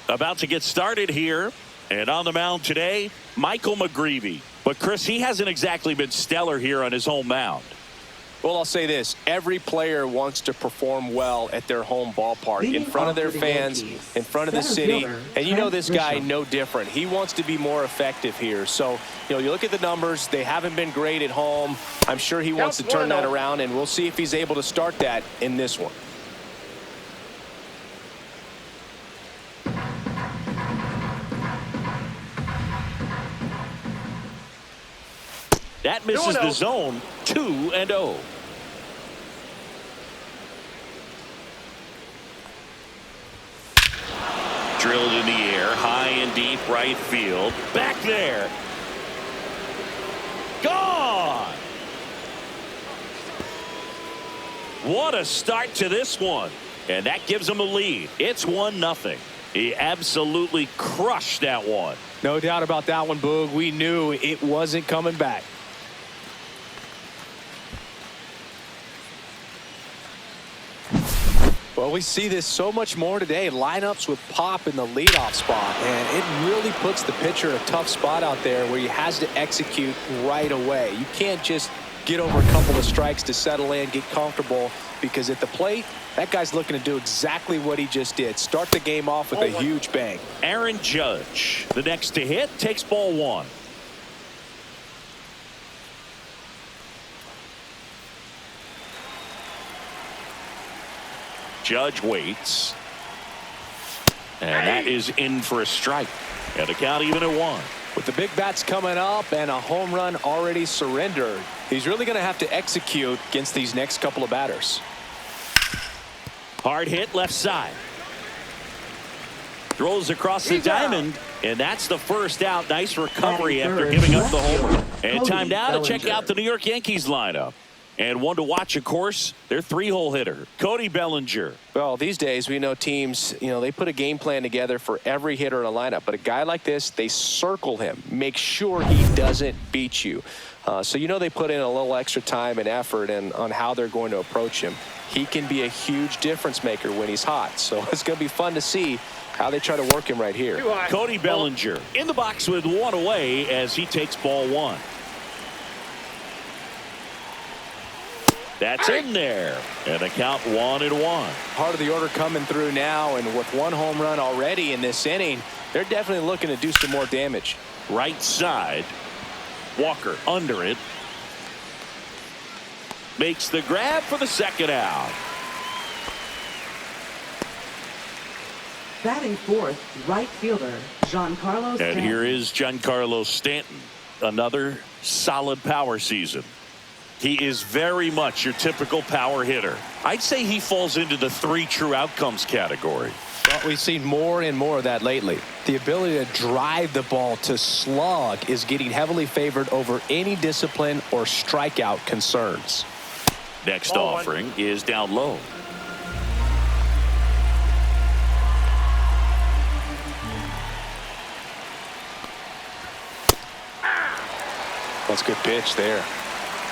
About to get started here. And on the mound today, Mlb. But, Chris, he hasn't exactly been stellar here on his home mound. Well, I'll say this. Every player wants to perform well at their home ballpark, in front of their fans, in front of the city. And you know this guy no different. He wants to be more effective here. So, you look at the numbers. They haven't been great at home. I'm sure he wants to turn that around, and we'll see if he's able to start that in this one. That misses the zone. 2-0. Drilled in the air, high and deep right field. Back there. Gone. What a start to this one. And that gives him a lead. It's 1-0. He absolutely crushed that one. No doubt about that one, Boog. We knew it wasn't coming back. Well, we see this so much more today. Lineups with pop in the leadoff spot, and it really puts the pitcher in a tough spot out there where he has to execute right away. You can't just get over a couple of strikes to settle in, get comfortable, because at the plate, that guy's looking to do exactly what he just did. Start the game off with a huge bang. Aaron Judge, the next to hit, takes ball one. Judge waits. And that is in for a strike. And the count even at 1. With the big bats coming up and a home run already surrendered, he's really going to have to execute against these next couple of batters. Hard hit left side. Throws across the diamond. And that's the first out. Nice recovery after giving up the homer. And time now to check out the New York Yankees lineup. And one to watch, of course, their 3-hole hitter, Cody Bellinger. Well, these days we know teams, they put a game plan together for every hitter in a lineup. But a guy like this, they circle him, make sure he doesn't beat you. So they put in a little extra time and effort on how they're going to approach him. He can be a huge difference maker when he's hot. So it's going to be fun to see how they try to work him right here. Cody Bellinger in the box with one away as he takes ball one. That's in there. And the count 1-1. Part of the order coming through now, and with one home run already in this inning, they're definitely looking to do some more damage. Right side. Walker under it. Makes the grab for the second out. Batting fourth, right fielder, Giancarlo Stanton. And here is Giancarlo Stanton. Another solid power season. He is very much your typical power hitter. I'd say he falls into the 3 true outcomes category. Well, we've seen more and more of that lately. The ability to drive the ball to slug is getting heavily favored over any discipline or strikeout concerns. Next offering is down low. That's a good pitch there.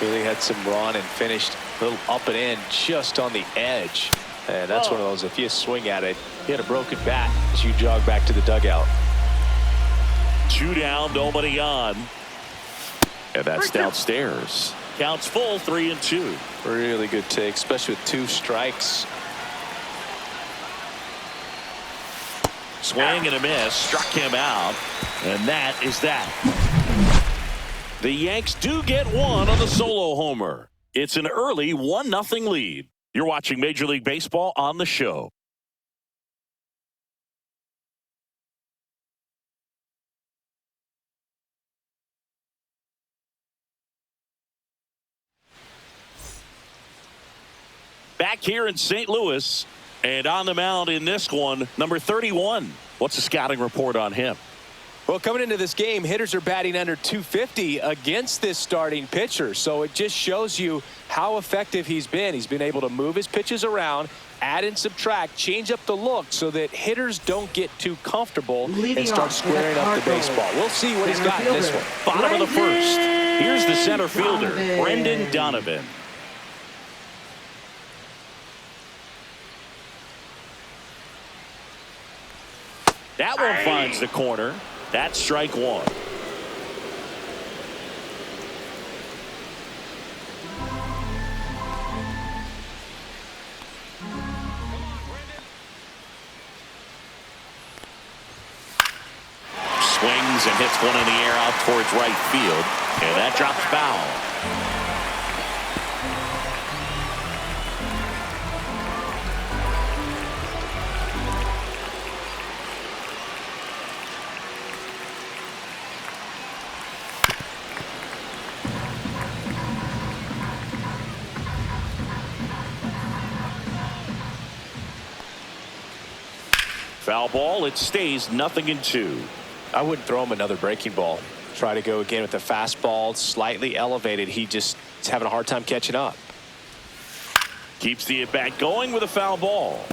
Really had some run and finished a little up and in just on the edge. And that's one of those, if you swing at it, you had a broken bat as you jog back to the dugout. 2 down, nobody on. And that's downstairs. Counts full, 3-2. Really good take, especially with 2 strikes. Swing and a miss. Struck him out. And that is that. The Yanks do get one on the solo homer. It's an early 1-0 lead. You're watching Major League Baseball on the show. Back here in St. Louis, and on the mound in this one, number 31. What's the scouting report on him? Well, coming into this game, hitters are batting under 250 against this starting pitcher. So it just shows you how effective he's been. He's been able to move his pitches around, add and subtract, change up the look so that hitters don't get too comfortable and start squaring up the baseball. We'll see what he's got in this one. Bottom of the first. Here's the center fielder, Brendan Donovan. That one finds the corner. That's strike one. Swings and hits one in the air out towards right field. And that drops foul. Foul ball. It stays 0-2. I wouldn't throw him another breaking ball. Try to go again with the fastball, slightly elevated. He just is having a hard time catching up. Keeps the at-bat going with a foul ball.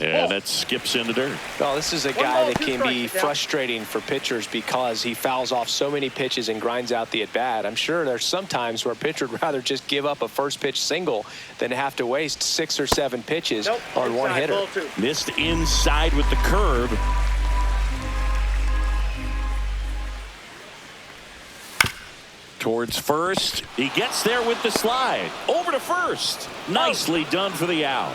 And that skips in the dirt. Well, this is a guy that can be frustrating for pitchers because he fouls off so many pitches and grinds out the at-bat. I'm sure there's some times where a pitcher would rather just give up a first pitch single than have to waste 6 or 7 pitches on one hitter. Missed inside with the curve. Towards first. He gets there with the slide. Over to first. Nicely done for the out.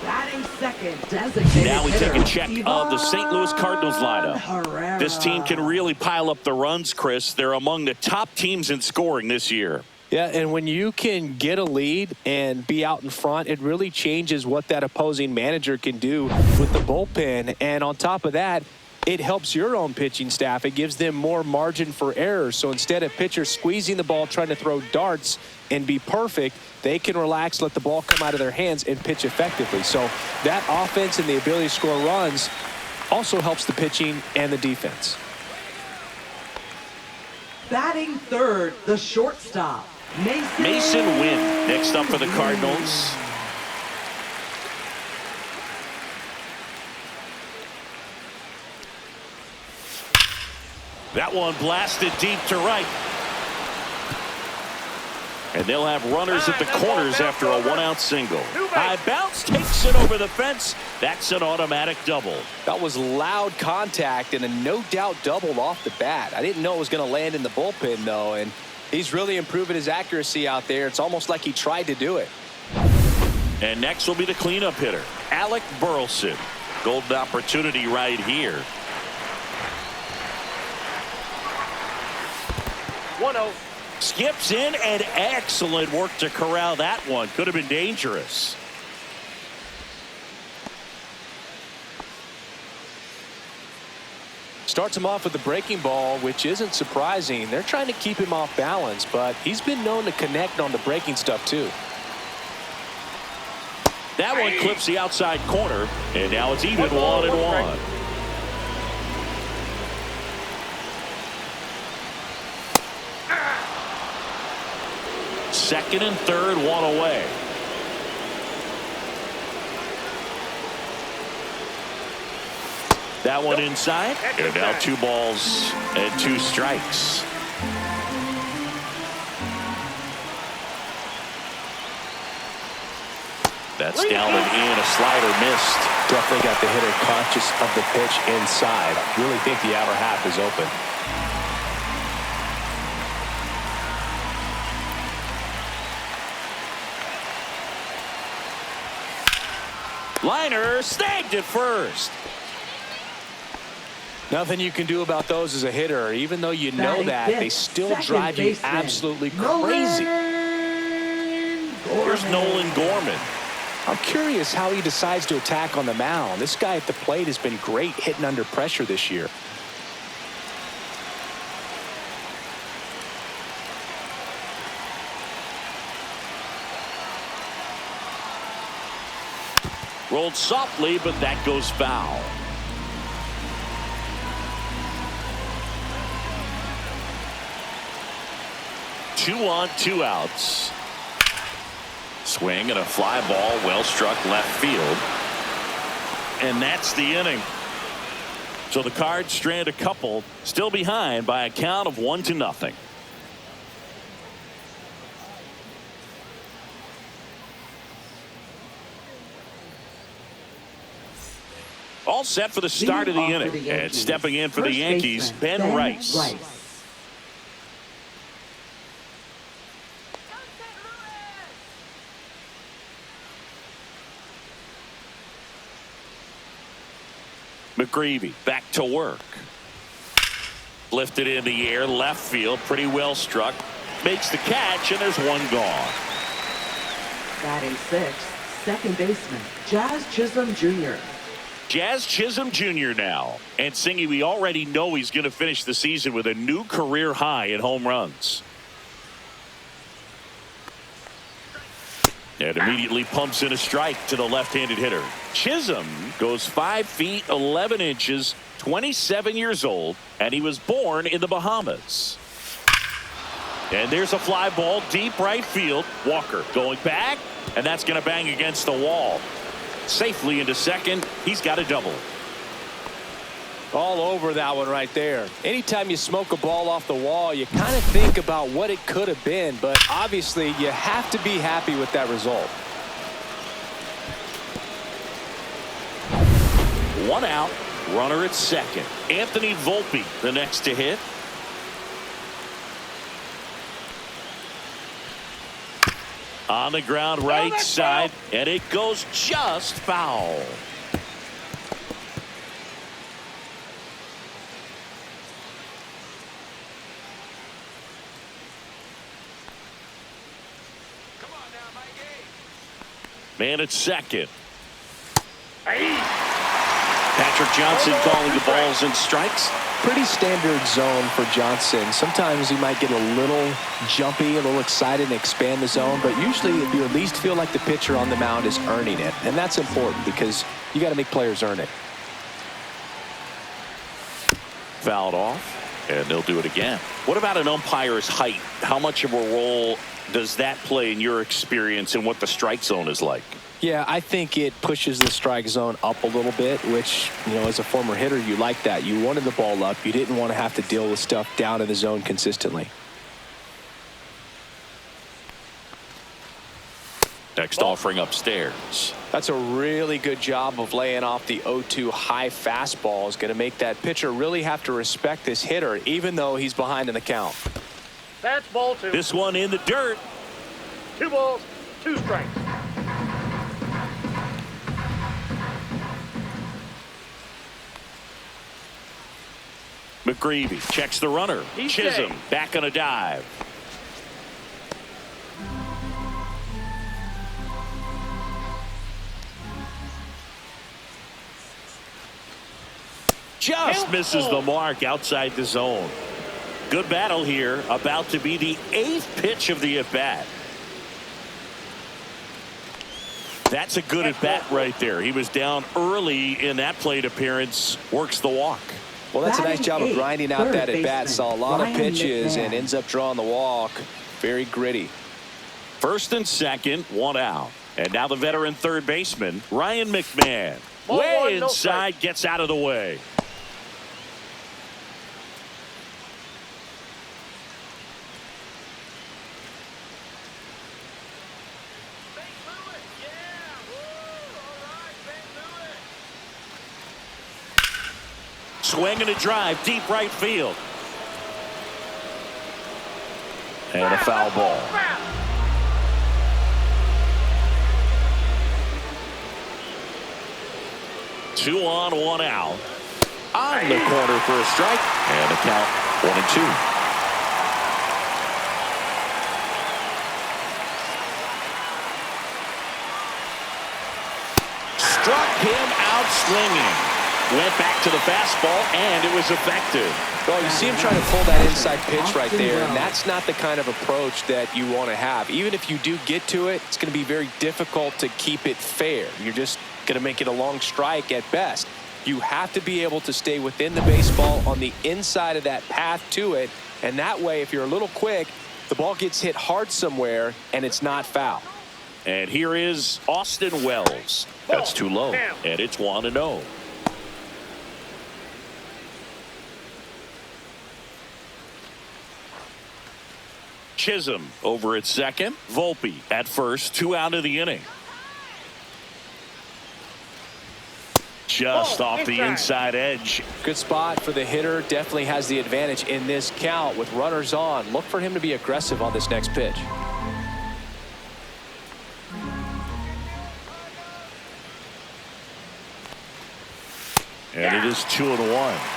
Batting second, designated now we take a check hitter, of the St. Louis Cardinals lineup. Herrera. This team can really pile up the runs, Chris. They're among the top teams in scoring this year. Yeah, and when you can get a lead and be out in front, it really changes what that opposing manager can do with the bullpen. And on top of that, it helps your own pitching staff. It gives them more margin for error. So instead of pitchers squeezing the ball, trying to throw darts and be perfect, they can relax, let the ball come out of their hands and pitch effectively. So that offense and the ability to score runs also helps the pitching and the defense. Batting third, the shortstop, Mason Wynn next up for the Cardinals. That one blasted deep to right. And they'll have runners at the corners after a one-out single. High bounce takes it over the fence. That's an automatic double. That was loud contact and a no-doubt double off the bat. I didn't know it was going to land in the bullpen, though, and he's really improving his accuracy out there. It's almost like he tried to do it. And next will be the cleanup hitter, Alec Burleson. Golden opportunity right here. 1-0. Skips in, and excellent work to corral that one. Could have been dangerous. Starts him off with the breaking ball, which isn't surprising. They're trying to keep him off balance, but he's been known to connect on the breaking stuff too. That one clips the outside corner, and now it's even 1-1. Second and third, one away. That one inside, and now 2 balls and 2 strikes. That's down and in, a slider missed. Definitely got the hitter conscious of the pitch inside. Really think the outer half is open. Liner snagged at first. Nothing you can do about those as a hitter. Even though you know that, they still drive you absolutely crazy. Here's Nolan Gorman. I'm curious how he decides to attack on the mound. This guy at the plate has been great hitting under pressure this year. Rolled softly, but that goes foul. Two on, 2 outs. Swing and a fly ball, well struck left field. And that's the inning. So the Cards strand a couple, still behind by a count of 1-0. All set for the start of the inning. And stepping in for the Yankees, Ben Rice. McGreevy back to work. Lifted in the air, left field, pretty well struck. Makes the catch, and there's one gone. Batting sixth, second baseman, Jazz Chisholm Jr. Jazz Chisholm Jr. now. And Singy, we already know he's going to finish the season with a new career high in home runs. And immediately pumps in a strike to the left-handed hitter. Chisholm goes 5 feet 11 inches, 27 years old, and he was born in the Bahamas. And there's a fly ball deep right field. Walker going back, and that's going to bang against the wall. Safely into second. He's got a double. All over that one right there. Anytime you smoke a ball off the wall, you kind of think about what it could have been, but obviously you have to be happy with that result. One out, runner at second. Anthony Volpe, the next to hit. On the ground right side, and it goes just foul. Man at second. Patrick Johnson calling the balls and strikes. Pretty standard zone for Johnson. Sometimes he might get a little jumpy, a little excited and expand the zone, but usually you at least feel like the pitcher on the mound is earning it, and that's important because you got to make players earn it. Fouled off, and they'll do it again. What about an umpire's height? How much of a role does that play in your experience and what the strike zone is like? Yeah, I think it pushes the strike zone up a little bit, which, you know, as a former hitter, you like that. You wanted the ball up. You didn't want to have to deal with stuff down in the zone consistently. Next offering upstairs. That's a really good job of laying off the 0-2 high fastball. Is going to make that pitcher really have to respect this hitter, even though he's behind in the count. That's ball two. This one in the dirt. 2 balls, 2 strikes. McGreevy checks the runner. He's Chisholm safe. back on a dive. Just misses the mark outside the zone. Good battle here. About to be the 8th pitch of the at-bat. That's a good at-bat right there. He was down early in that plate appearance. Works the walk. Well, that's a nice job of grinding out that at-bat. Saw a lot of pitches and ends up drawing the walk. Very gritty. First and second, 1 out. And now the veteran third baseman, Ryan McMahon. Way inside, gets out of the way. Swing and a drive, deep right field. And a foul ball. Two on, 1 out. On the corner for a strike. And a count 1-2. Struck him out swinging. Went back to the fastball, and it was effective. Well, you see him trying to pull that inside pitch right there, and that's not the kind of approach that you want to have. Even if you do get to it, it's going to be very difficult to keep it fair. You're just going to make it a long strike at best. You have to be able to stay within the baseball on the inside of that path to it, and that way, if you're a little quick, the ball gets hit hard somewhere, and it's not foul. And here is Austin Wells. That's too low, and it's 1-0. Chisholm over at second. Volpe at first. 2 out of the inning. Just off the inside edge. Good spot for the hitter. Definitely has the advantage in this count with runners on. Look for him to be aggressive on this next pitch. And it is 2-1.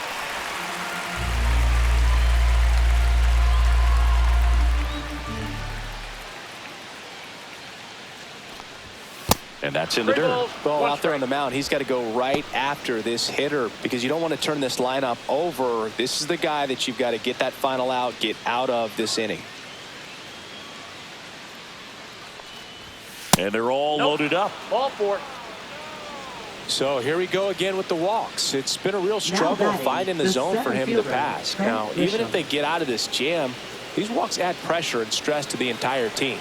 And that's in the dirt. Well, out there on the mound, he's got to go right after this hitter because you don't want to turn this lineup over. This is the guy that you've got to get that final out, get out of this inning. And they're all loaded up. Ball 4. So here we go again with the walks. It's been a real struggle finding the zone for him to pass. Now, even if they get out of this jam, these walks add pressure and stress to the entire team.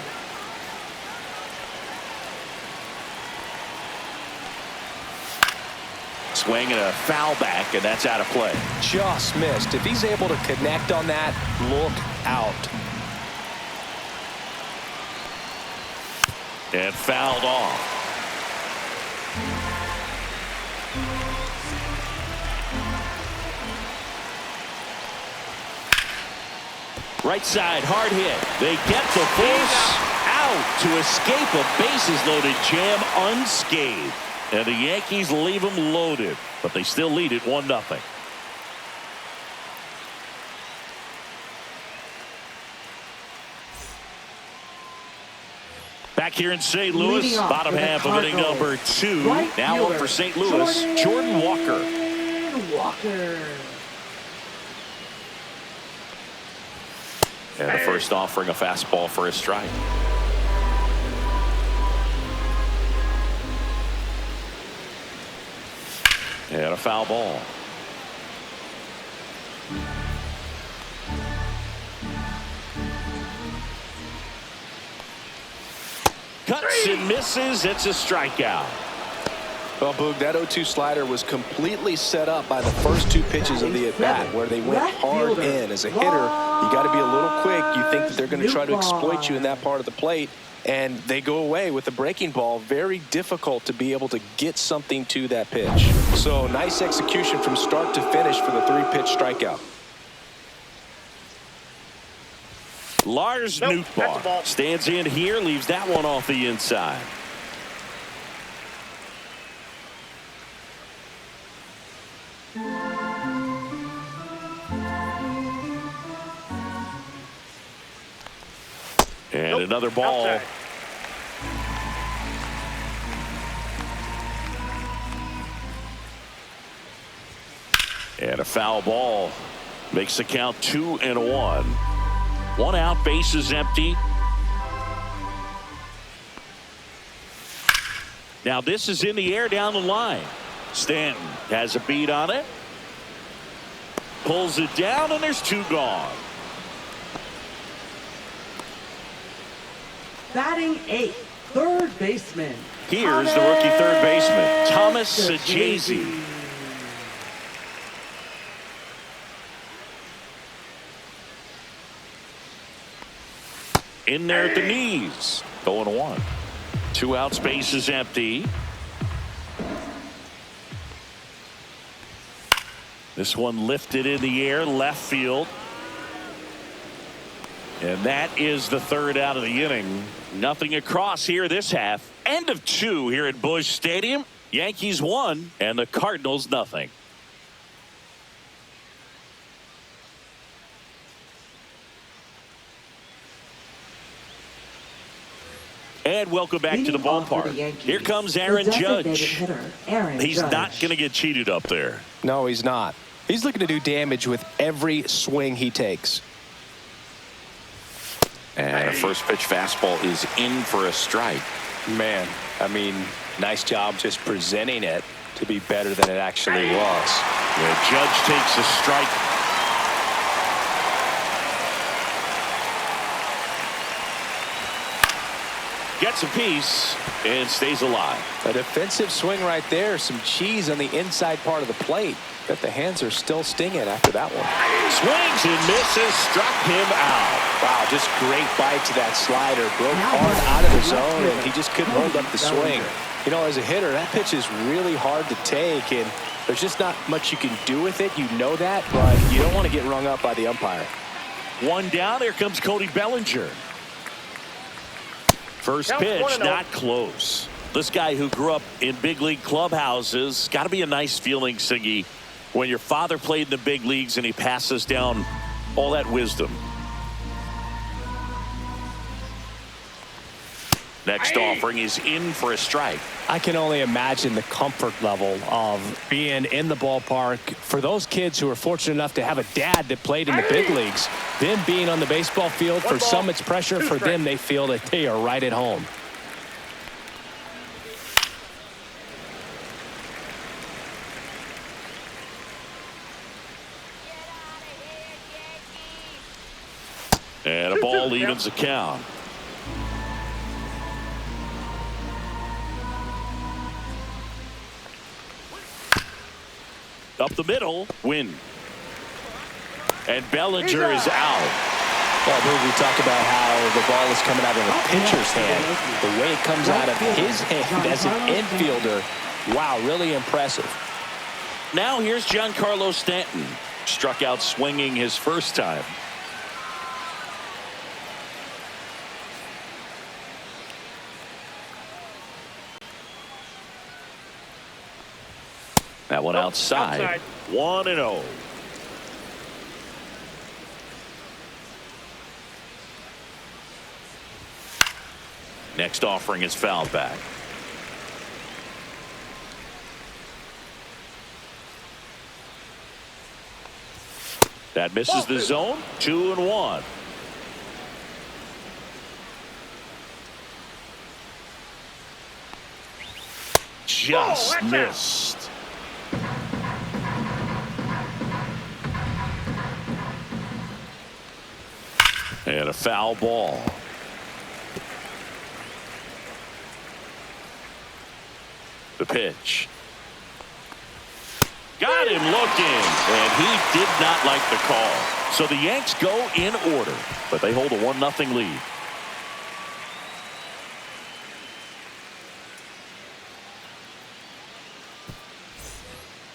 Swing and a foul back, and that's out of play. Just missed. If he's able to connect on that, look out. And fouled off. Right side, hard hit. They get the base out to escape a bases-loaded jam unscathed. And the Yankees leave them loaded, but they still lead it 1-0. Back here in St. Louis, bottom half of inning number 2. Now up for St. Louis, Jordan Walker. And the first offering, a fastball for a strike. And a foul ball. Cuts and misses. It's a strikeout. Well, Boog, that 0-2 slider was completely set up by the first 2 pitches of the at-bat where they went hard in. As a hitter, you got to be a little quick. You think that they're going to try to exploit you in that part of the plate, and they go away with the breaking ball. Very difficult to be able to get something to that pitch. So nice execution from start to finish for the 3-pitch strikeout. Lars Nootbaar stands in here, leaves that one off the inside. And another ball. Outside. And a foul ball makes the count 2-1. 1 out, bases empty. Now this is in the air down the line. Stanton has a beat on it. Pulls it down, and there's 2 gone. Batting 8th, third baseman. Here's the rookie third baseman, Thomas Sajazi. In there at the knees. 0-1. 2 outs, bases empty. This one lifted in the air, left field. And that is the 3rd out of the inning. Nothing across here this half. End of 2 here at Busch Stadium. Yankees 1 and the Cardinals nothing. And welcome back to the ballpark. Here comes Aaron Judge. He's not going to get cheated up there. No, he's not. He's looking to do damage with every swing he takes. And a first pitch fastball is in for a strike. Man, I mean, nice job just presenting it to be better than it actually was. Yeah, Judge takes a strike. Gets a piece and stays alive. A defensive swing right there. Some cheese on the inside part of the plate. Bet the hands are still stinging after that one. Swings and misses, struck him out. Wow, just great bite to that slider. Broke hard out of the zone, and and he just couldn't hold up the swing. You know, as a hitter, that pitch is really hard to take, and there's just not much you can do with it. You know that, but you don't want to get rung up by the umpire. One down. Here comes Cody Bellinger. First pitch, not close. This guy who grew up in big league clubhouses, got to be a nice feeling, Siggy, when your father played in the big leagues and he passes down all that wisdom. Next offering is in for a strike. I can only imagine the comfort level of being in the ballpark. For those kids who are fortunate enough to have a dad that played in the big leagues, them being on the baseball field, for some it's pressure, for them they feel that they are right at home. And a ball evens the count. Up the middle, win. And Bellinger is out. Well, we talk about how the ball is coming out of the pitcher's hand. The way it comes out of his hand as an infielder, wow, really impressive. Now here's Giancarlo Stanton. Struck out swinging his first time. That one outside. 1-0. Next offering is fouled back. That misses the zone. 2-1. Just missed. And a foul ball. The pitch. Got him looking, and he did not like the call. So the Yanks go in order, but they hold a 1-0 lead.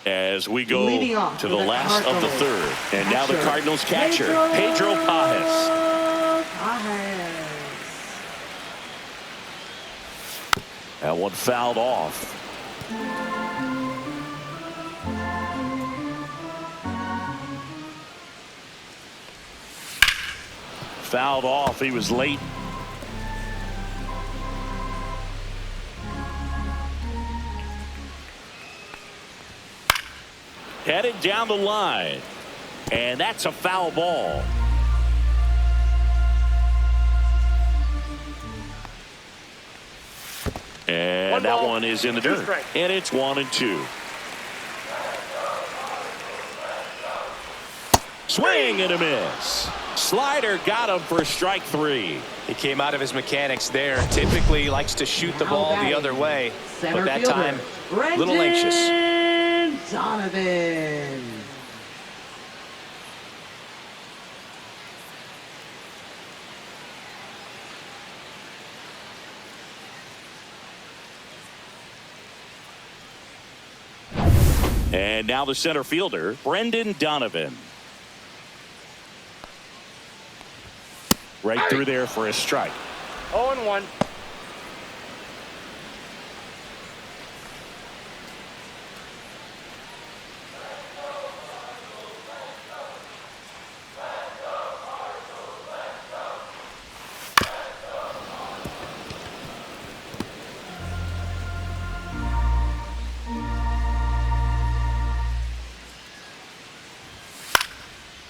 As we go to the last of the third, and now the Cardinals catcher, Pedro Pajes. That one fouled off. Fouled off. He was late. Headed down the line. And that's a foul ball. And that one is in the dirt. And it's 1-2. Swing and a miss. Slider got him for strike 3. He came out of his mechanics there. Typically likes to shoot the ball the other way, but that time a little anxious. Donovan. And now the center fielder, Brendan Donovan. Right through there for a strike. 0-1.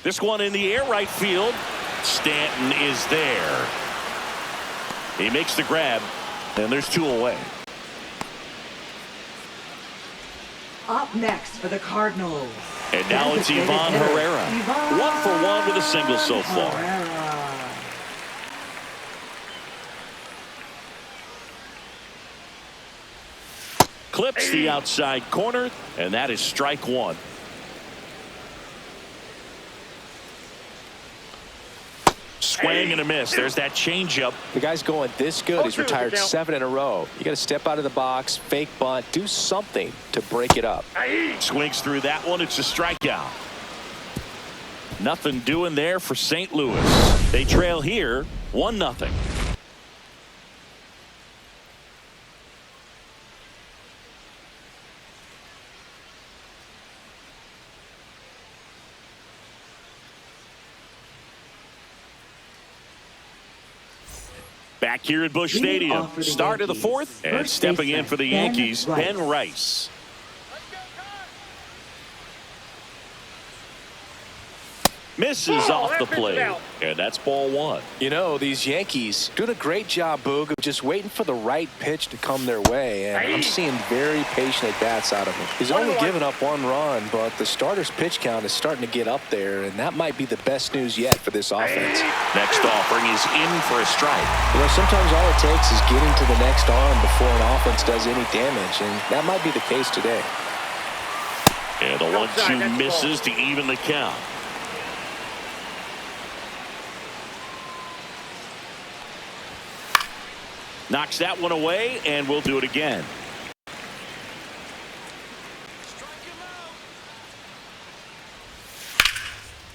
This one in the air, right field. Stanton is there. He makes the grab, and there's 2 away. Up next for the Cardinals. And now it's Ivan Herrera. 1 for 1 with a single so far. Clips the outside corner, and that is strike 1. swing and a miss. There's that changeup. The guy's going this good. He's retired 7 in a row. You got to step out of the box, fake bunt, do something to break it up. Swings through that one. It's a strikeout. Nothing doing there for St. Louis. They trail here 1-0. Back here at Busch Stadium, start of the fourth, and stepping in for the Yankees, Ben Rice. Misses off the plate, and that's ball 1. You know, these Yankees doing a great job, Boog, of just waiting for the right pitch to come their way, and I'm seeing very patient at-bats out of him. He's only given up 1 run, but the starter's pitch count is starting to get up there, and that might be the best news yet for this offense. Next offering is in for a strike. You know, sometimes all it takes is getting to the next arm before an offense does any damage, and that might be the case today. And the 1-2 misses to even the count. Knocks that one away, and we'll do it again.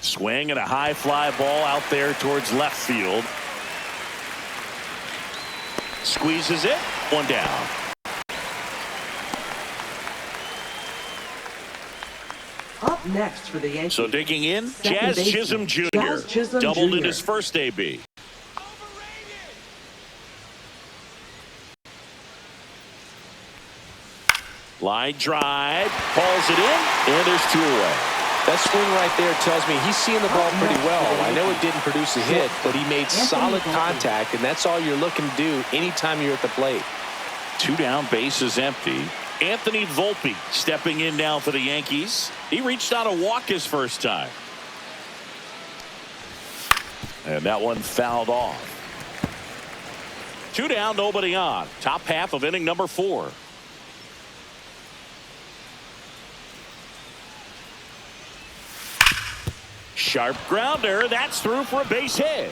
Swing and a high fly ball out there towards left field. Squeezes it. 1 down. Up next for the Yankees. So digging in, Second Jazz baseman, Chisholm Jr. Jazz Chisholm doubled in Jr. his first AB. Line drive, hauls it in, and there's 2 away. That swing right there tells me he's seeing the ball pretty well. I know it didn't produce a hit, but he made solid contact, and that's all you're looking to do anytime you're at the plate. 2 down, bases empty. Anthony Volpe stepping in now for the Yankees. He reached out a walk his first time. And that one fouled off. 2 down, nobody on. Top half of inning number 4. Sharp grounder. That's through for a base hit.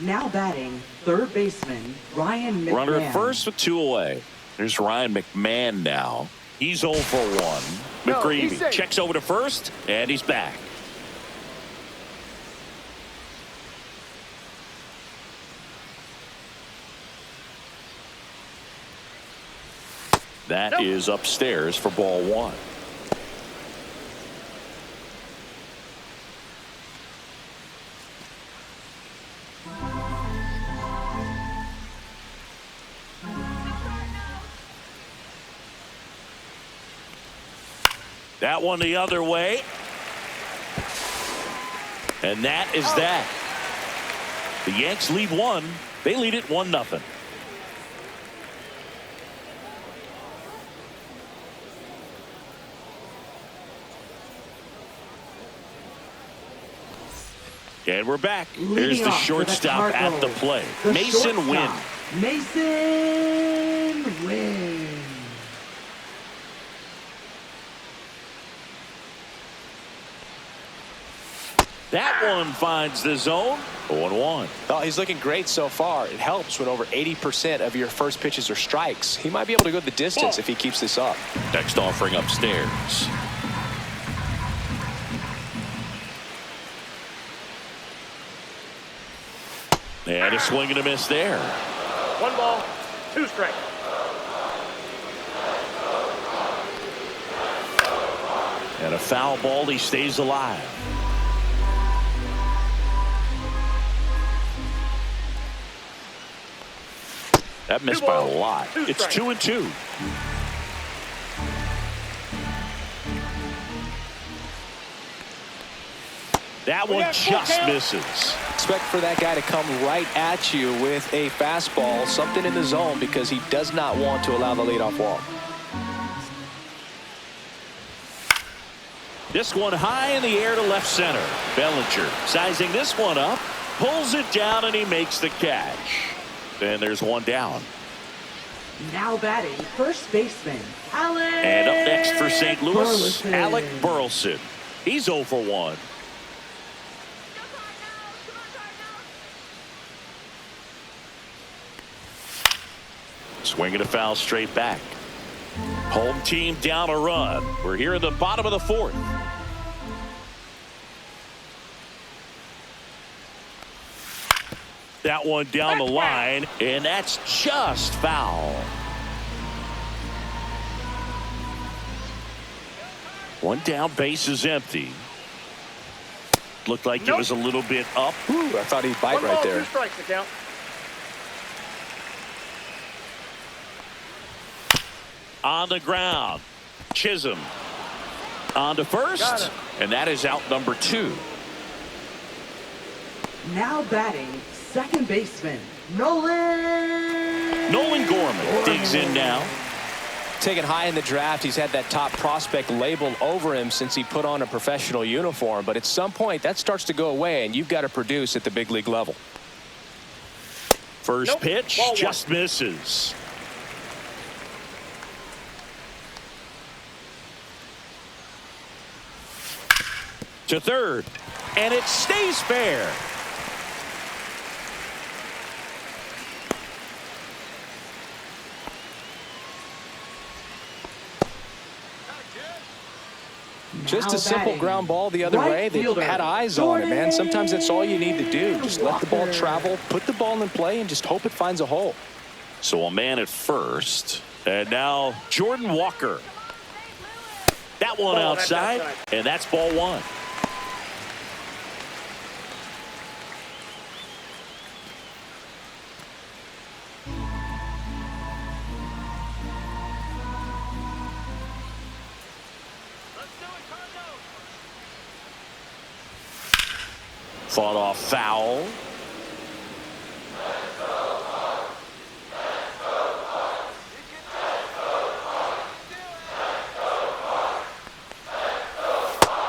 Now batting, third baseman, Ryan McMahon. Runner at first with 2 away. There's Ryan McMahon now. He's 0 for 1. McGreevy checks over to first, and he's back. That is upstairs for ball 1. That one the other way. And that is that. The Yanks lead 1. They lead it 1-0. And we're back. Here's the shortstop at the plate. Mason Wynn. Mason Wynn. That one finds the zone. 0-1. Oh, he's looking great so far. It helps when over 80% of your first pitches are strikes. He might be able to go the distance if he keeps this up. Next offering upstairs. And a swing and a miss there. 1 ball, 2 strikes. And a foul ball. He stays alive. That missed by a lot. It's 2-2. That one just misses. Expect for that guy to come right at you with a fastball, something in the zone, because he does not want to allow the leadoff walk. This one high in the air to left center. Bellinger sizing this one up, pulls it down, and he makes the catch. And there's 1 down. Now batting, first baseman, Alec. And up next for St. Louis, Burleson. Alec Burleson. He's 0 for 1. Swinging a foul straight back. Home team down a run. We're here in the bottom of the 4th. That one down the line, and that's just foul. One down, base is empty. Looked like it was a little bit up. Ooh, I thought he'd bite right there. 2 strikes to count. On the ground. Chisholm on to first, and that is out number 2. Now batting, second baseman, Nolan Gorman digs in now. Taken high in the draft, he's had that top prospect labeled over him since he put on a professional uniform. But at some point, that starts to go away, and you've got to produce at the big league level. First pitch just misses. To third, and it stays fair. Just a simple ground ball the other way. They had eyes on it, man. Sometimes that's all you need to do. Just let the ball travel, put the ball in play, and just hope it finds a hole. So a man at first, and now Jordan Walker. That one outside, and that's ball 1. Fought off foul.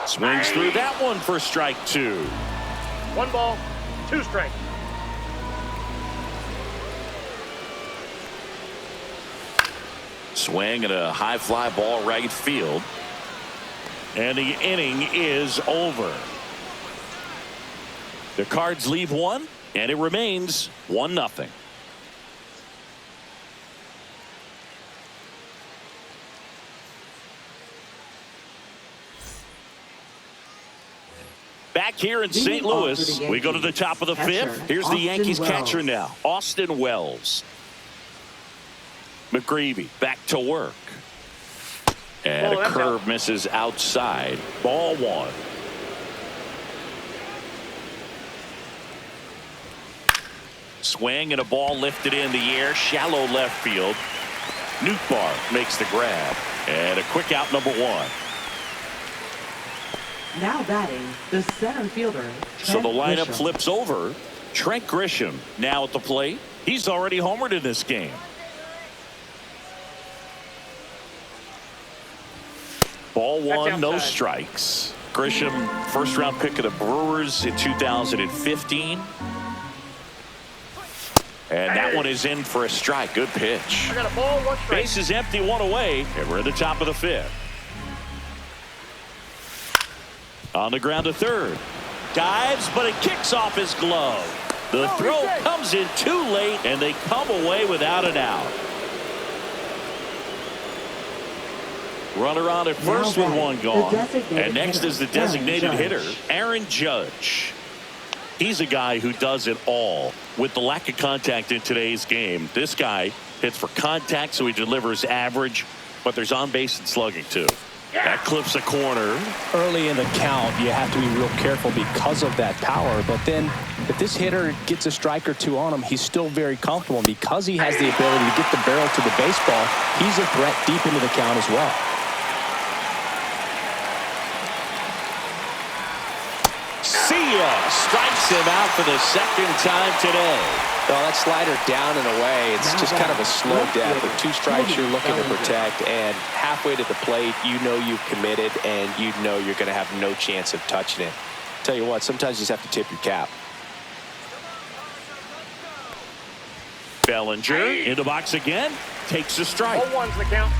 Swings through that one for strike 2. 1 ball, 2 strikes. Swing and a high fly ball right field. And the inning is over. The Cards leave 1, and it remains 1-0. Back here in St. Louis, we go to the top of the 5th. Here's the Yankees catcher now, Austin Wells. McGreevy back to work. And a curve misses outside. Ball 1. Swing and a ball lifted in the air, shallow left field. Nootbaar makes the grab, and a quick out number 1. Now batting, the center fielder. So the lineup Grisham. flips over. Trent Grisham now at the plate. He's already homered in this game. Ball 1, no strikes. Grisham, first round pick of the Brewers in 2015. And that one is in for a strike. Good pitch. I got a ball, 1 strike. Base is empty, 1 away, and we're at the top of the 5th. On the ground to third. Dives, but it kicks off his glove. The throw comes in too late, and they come away without an out. Runner on at first with 1 gone. And next is the designated hitter, Aaron Judge. He's a guy who does it all. With the lack of contact in today's game, this guy hits for contact, so he delivers average, but there's on base and slugging too. That clips a corner. Early in the count, you have to be real careful because of that power. But then if this hitter gets a strike or 2 on him, he's still very comfortable. And because he has the ability to get the barrel to the baseball, he's a threat deep into the count as well. Strikes him out for the 2nd time today. Well, that slider down and away, it's just kind of a slow death. With 2 strikes you're looking to protect, and halfway to the plate, you know you've committed, and you know you're going to have no chance of touching it. Tell you what, sometimes you just have to tip your cap. Bellinger in the box again, takes a strike. 0-1's the count.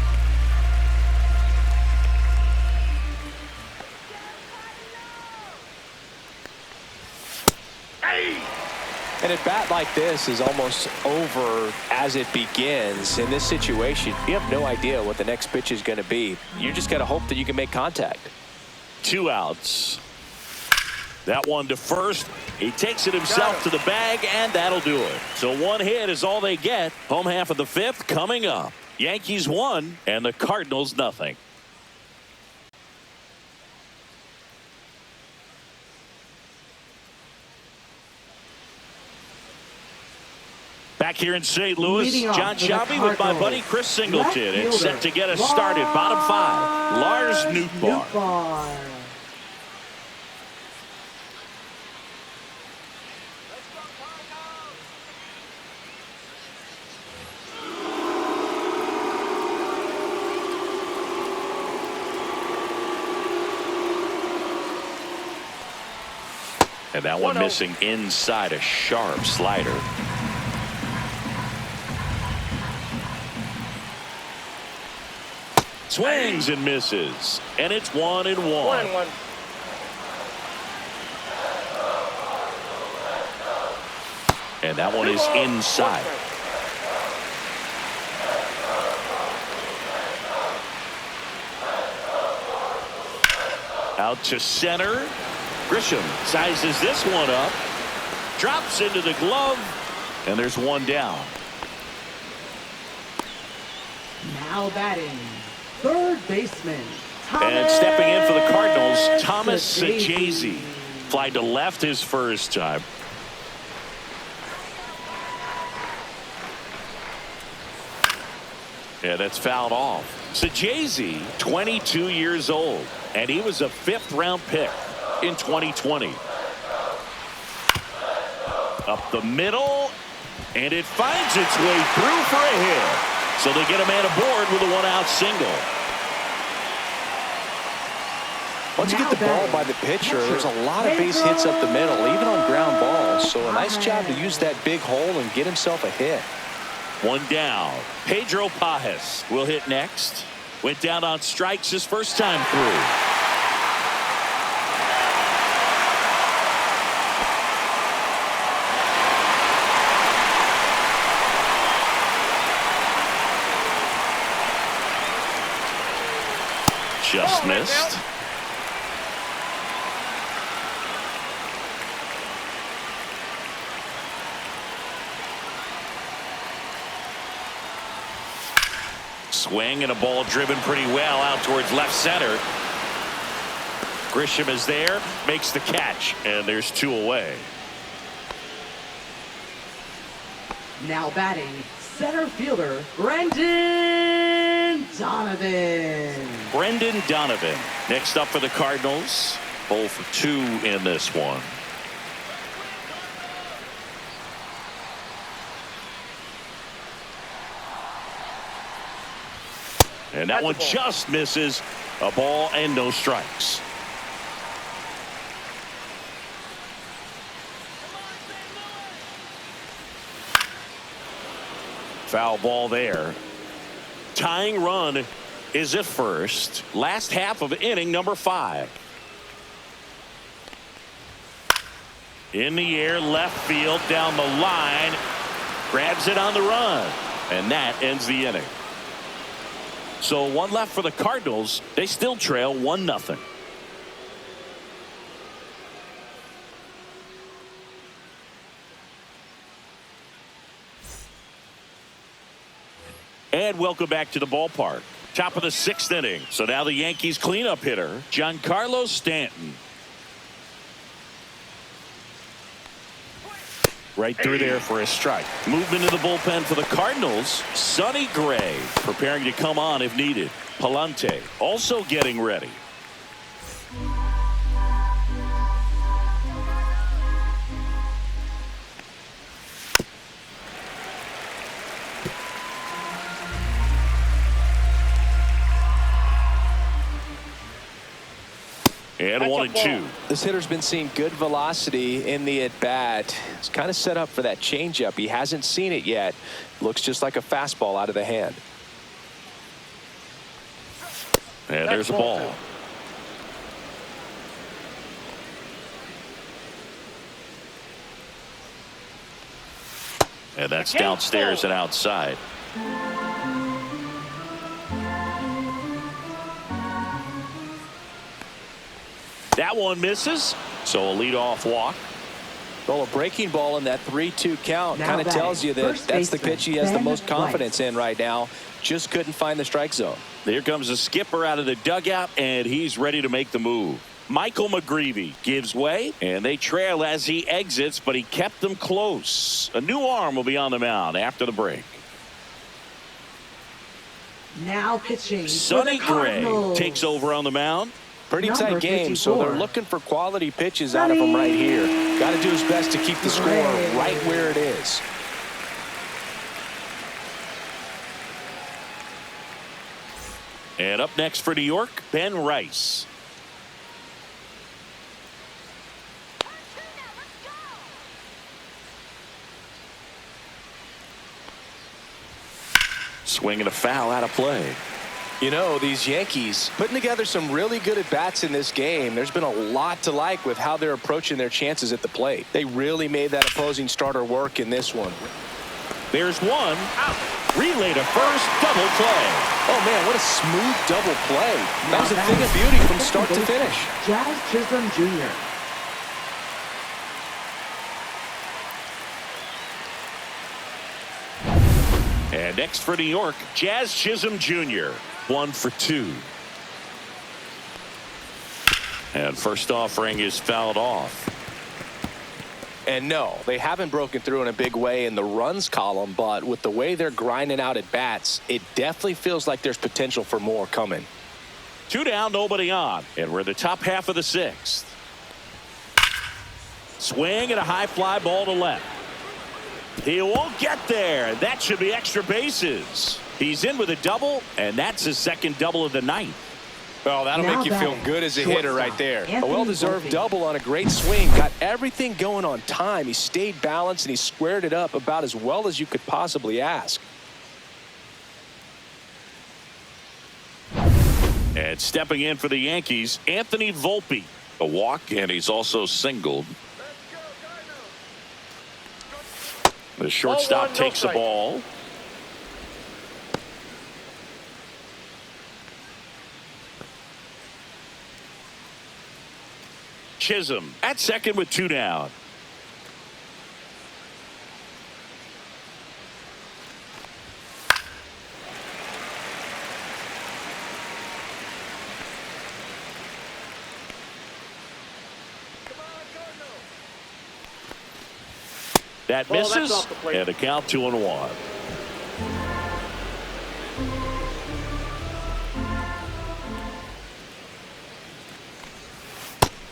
And a bat like this is almost over as it begins. In this situation, you have no idea what the next pitch is going to be. You just got to hope that you can make contact. 2 outs. That one to first. He takes it himself to the bag, and that'll do it. So 1 hit is all they get. Home half of the 5th coming up. Yankees 1 and the Cardinals nothing. Back here in St. Louis, John Shelby with my buddy Chris Singleton. It's set to get us started. Bottom 5, Lars Nootbaar. And that one missing inside, a sharp slider. Swings and misses, and it's 1-1. 1-1. And that one is inside. Out to center. Grisham sizes this one up, drops into the glove, and there's 1 down. Now batting, third baseman. And stepping in for the Cardinals, Thomas Sajazi. Fly to left his first time. Yeah, that's fouled off. Sajazi, 22 years old, and he was a 5th-round pick in 2020. Up the middle, and it finds its way through for a hit. So they get a man aboard with a 1-out single. Once you get the ball by the pitcher, there's a lot of base hits up the middle, even on ground balls. So a nice job to use that big hole and get himself a hit. 1 down. Pedro Pajes will hit next. Went down on strikes his first time through. Just missed. Swing and a ball driven pretty well out towards left center. Grisham is there, makes the catch, and there's 2 away. Now batting, center fielder, Brendan Donovan. Brendan Donovan next up for the Cardinals. 0 for 2 in this one. And that one just misses. A ball and no strikes. Foul ball there. Tying run is at first. Last half of inning number 5. In the air, left field, down the line. Grabs it on the run. And that ends the inning. So 1 left for the Cardinals. They still trail 1-0. And welcome back to the ballpark. Top of the 6th inning. So now the Yankees cleanup hitter, Giancarlo Stanton. Right through there for a strike. Movement in the bullpen for the Cardinals. Sonny Gray preparing to come on if needed. Palante also getting ready. And 1-2. This hitter's been seeing good velocity in the at-bat. It's kind of set up for that changeup. He hasn't seen it yet. Looks just like a fastball out of the hand. And there's a ball. And that's downstairs and outside. That one misses, so a leadoff walk. Well, a breaking ball in that 3-2 count kind of tells you that that's the pitch he has the most confidence in right now. Just couldn't find the strike zone. Here comes the skipper out of the dugout, and he's ready to make the move. Michael McGreevy gives way, and they trail as he exits, but he kept them close. A new arm will be on the mound after the break. Now pitching. Sonny Gray takes over on the mound. Pretty tight game, so they're looking for quality pitches out of him right here. Got to do his best to keep the score right where it is. And up next for New York, Ben Rice. Swinging a foul out of play. You know, these Yankees putting together some really good at-bats in this game. There's been a lot to like with how they're approaching their chances at the plate. They really made that opposing starter work in this one. There's one. Relay to first, double play. Oh, man, what a smooth double play. That was a thing of beauty from start to finish. Jazz Chisholm Jr. And next for New York, Jazz Chisholm Jr. 1 for 2. And first offering is fouled off. And no, they haven't broken through in a big way in the runs column, but with the way they're grinding out at bats, it definitely feels like there's potential for more coming. 2 down, nobody on, and we're in the top half of the 6th. Swing and a high fly ball to left. He won't get there. That should be extra bases. He's in with a double, and that's his second double of the night. Well, that'll make you feel good as a hitter right there. A well-deserved double on a great swing. Got everything going on time. He stayed balanced, and he squared it up about as well as you could possibly ask. And stepping in for the Yankees, Anthony Volpe. A walk, and he's also singled. The shortstop takes the ball. Chisholm at second with 2 down. That misses, and the count 2-1.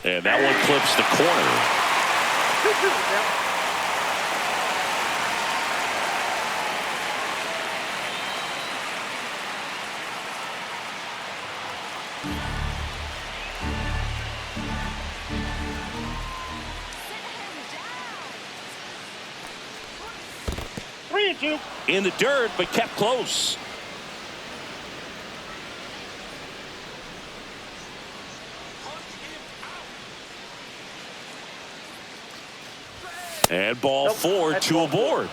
And that one clips the corner. 3-2. In the dirt, but kept close. And ball 4, 2 aboard.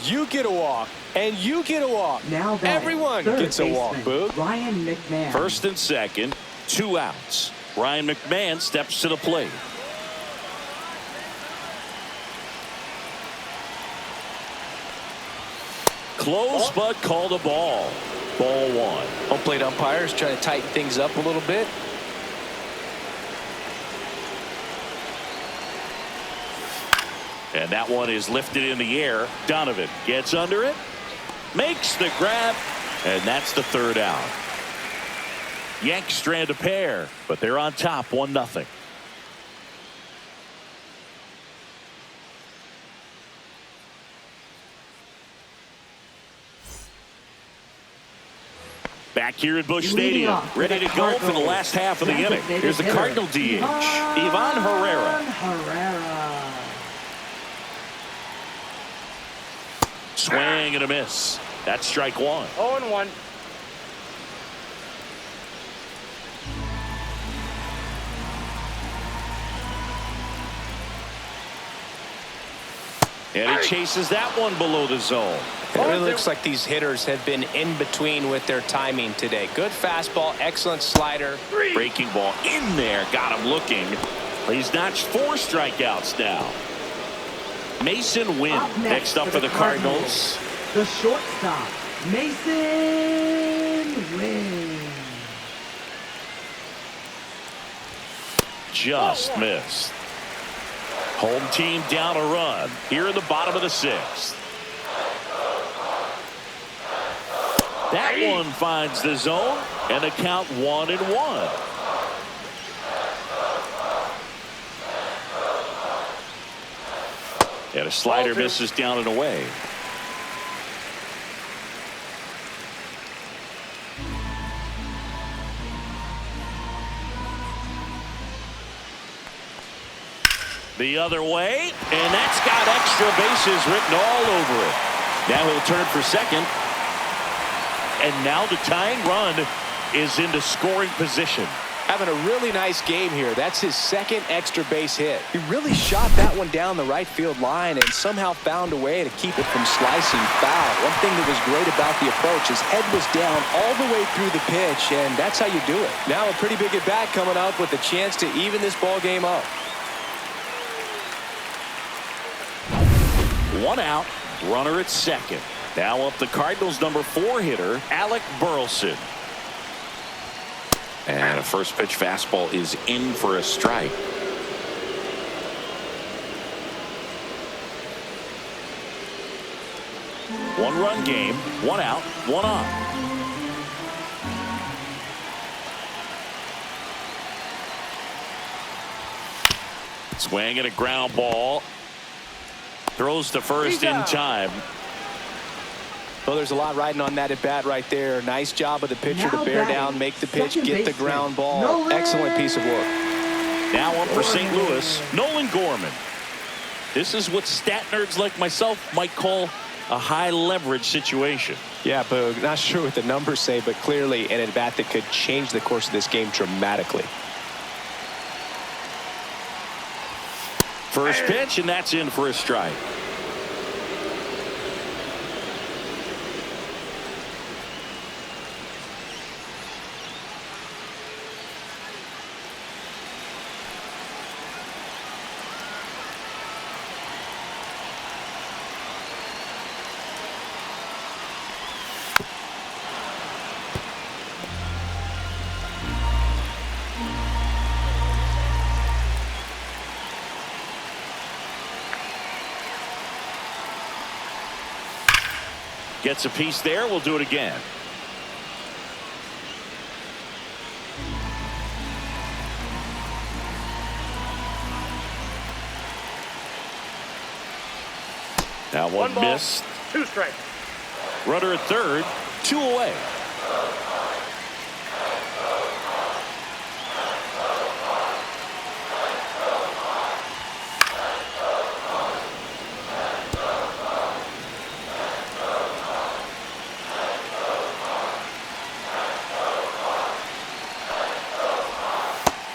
You get a walk, and you get a walk. Now everyone gets a walk, Boog. Ryan McMahon. First and second, 2 outs. Ryan McMahon steps to the plate. Close, but called a ball. Ball 1. Home plate umpires trying to tighten things up a little bit. And that one is lifted in the air. Donovan gets under it, makes the grab, and that's the 3rd out. Yanks strand a pair, but they're on top 1-0. Back here at Busch Stadium, ready to go for the last half of the inning. Here's the Cardinal DH, Ivan Herrera. Swing and a miss. That's strike 1. 0-1. And he chases that one below the zone. It really looks like these hitters have been in between with their timing today. Good fastball, excellent slider. Breaking ball in there, got him looking. He's notched 4 strikeouts now. Mason Wynn next up for the Cardinals. The shortstop, Mason Wynn. Just missed. Home team down a run here in the bottom of the 6th. That one finds the zone, and the count 1-1. And a slider misses down and away. The other way, and that's got extra bases written all over it. Now he'll turn for second. And now the tying run is into scoring position. Having a really nice game here. That's his 2nd extra base hit. He really shot that one down the right field line and somehow found a way to keep it from slicing foul. One thing that was great about the approach, his head was down all the way through the pitch, and that's how you do it. Now a pretty big at bat coming up with a chance to even this ball game up. 1 out, runner at second. Now up the Cardinals' number 4 hitter, Alec Burleson. And a first pitch fastball is in for a strike. One-run game, 1 out, 1 on. Swing and a ground ball. Throws to first in time. Well, there's a lot riding on that at bat right there. Nice job of the pitcher to bear down, make the pitch, get the ground ball. Excellent piece of work. Now up for St. Louis, Nolan Gorman. This is what stat nerds like myself might call a high leverage situation. Yeah, Boog, not sure what the numbers say, but clearly an at bat that could change the course of this game dramatically. First pitch, and that's in for a strike. Gets a piece there. We'll do it again. Now one ball, missed. 2 strikes. Runner at third, 2 away.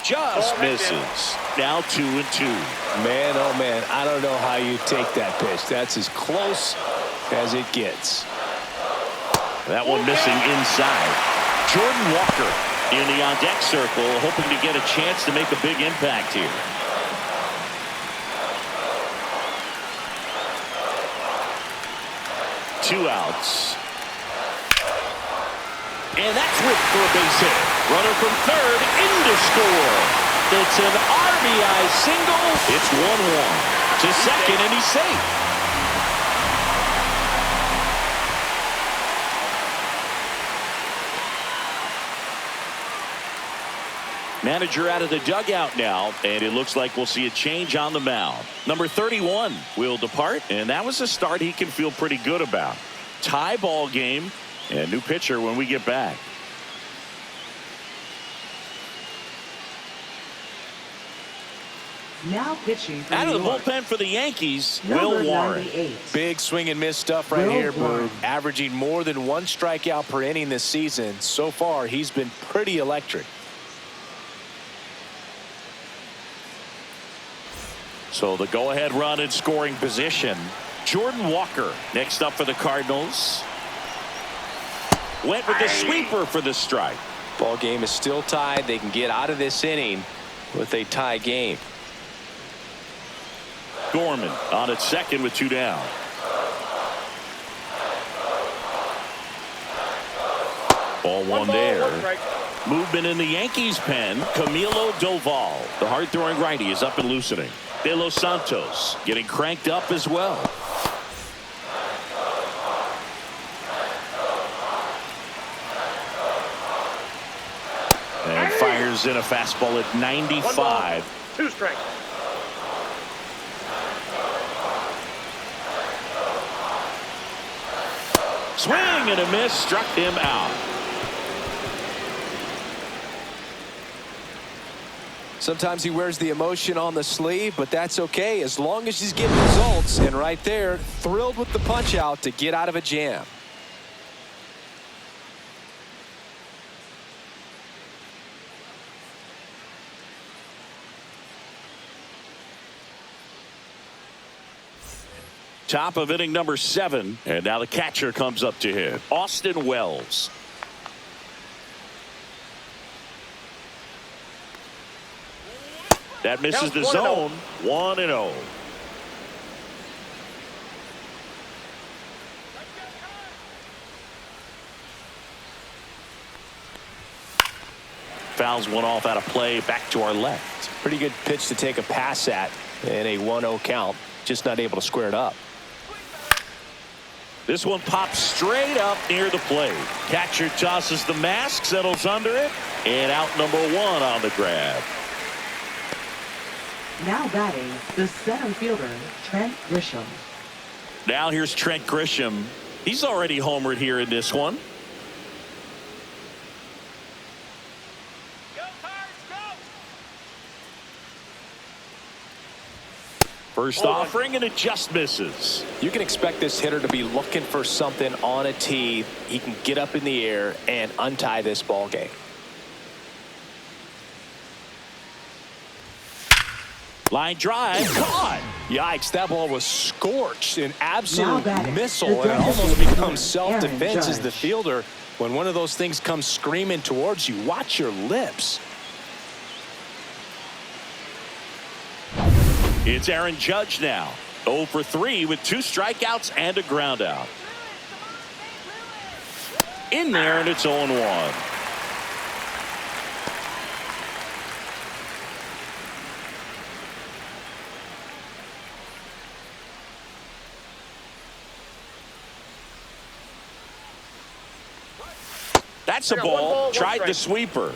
Just misses. Now 2-2. Man, oh man, I don't know how you take that pitch. That's as close as it gets. That one missing inside. Jordan Walker in the on-deck circle, hoping to get a chance to make a big impact here. Two outs. And that's whipped for a base hit. Runner from third in to score. It's an RBI single. It's 1-1 to second, and he's safe. Manager out of the dugout now, and it looks like we'll see a change on the mound. Number 31 will depart, and that was a start he can feel pretty good about. Tie ball game, and new pitcher when we get back. Now pitching for Out of the New York, bullpen for the Yankees, number Will Warren. 98. Big swing and miss stuff right Will here, Warren. Boog. Averaging more than 1 strikeout per inning this season. So far, he's been pretty electric. So the go-ahead run in scoring position. Jordan Walker next up for the Cardinals. Went with the sweeper for the strike. Ball game is still tied. They can get out of this inning with a tie game. Gorman on at second with 2 down. Ball one there. Movement in the Yankees pen. Camilo Doval, the hard-throwing righty, is up and loosening. De Los Santos getting cranked up as well. And fires in a fastball at 95. 2 strikes. Swing and a miss, struck him out. Sometimes he wears the emotion on the sleeve, but that's okay as long as he's getting results. And right there, thrilled with the punch out to get out of a jam. Top of inning number 7, and now the catcher comes up to hit. Austin Wells. That misses the zone. 1-0. Fouls one off out of play, back to our left. Pretty good pitch to take a pass at in a 1-0 count. Just not able to square it up. This one pops straight up near the plate. Catcher tosses the mask, settles under it, and out number 1 on the grab. Now batting, the center fielder, Trent Grisham. Now here's Trent Grisham. He's already homered here in this one. First offering, and it just misses. You can expect this hitter to be looking for something on a tee. He can get up in the air and untie this ball game. Line drive, caught. Yikes, that ball was scorched, an absolute missile, the and it almost designated becomes self-defense Aaron as the fielder. When one of those things comes screaming towards you, watch your lips. It's Aaron Judge now. 0 for 3 with 2 strikeouts and a ground out. In there, and it's 0-1. That's a ball. Tried the sweeper.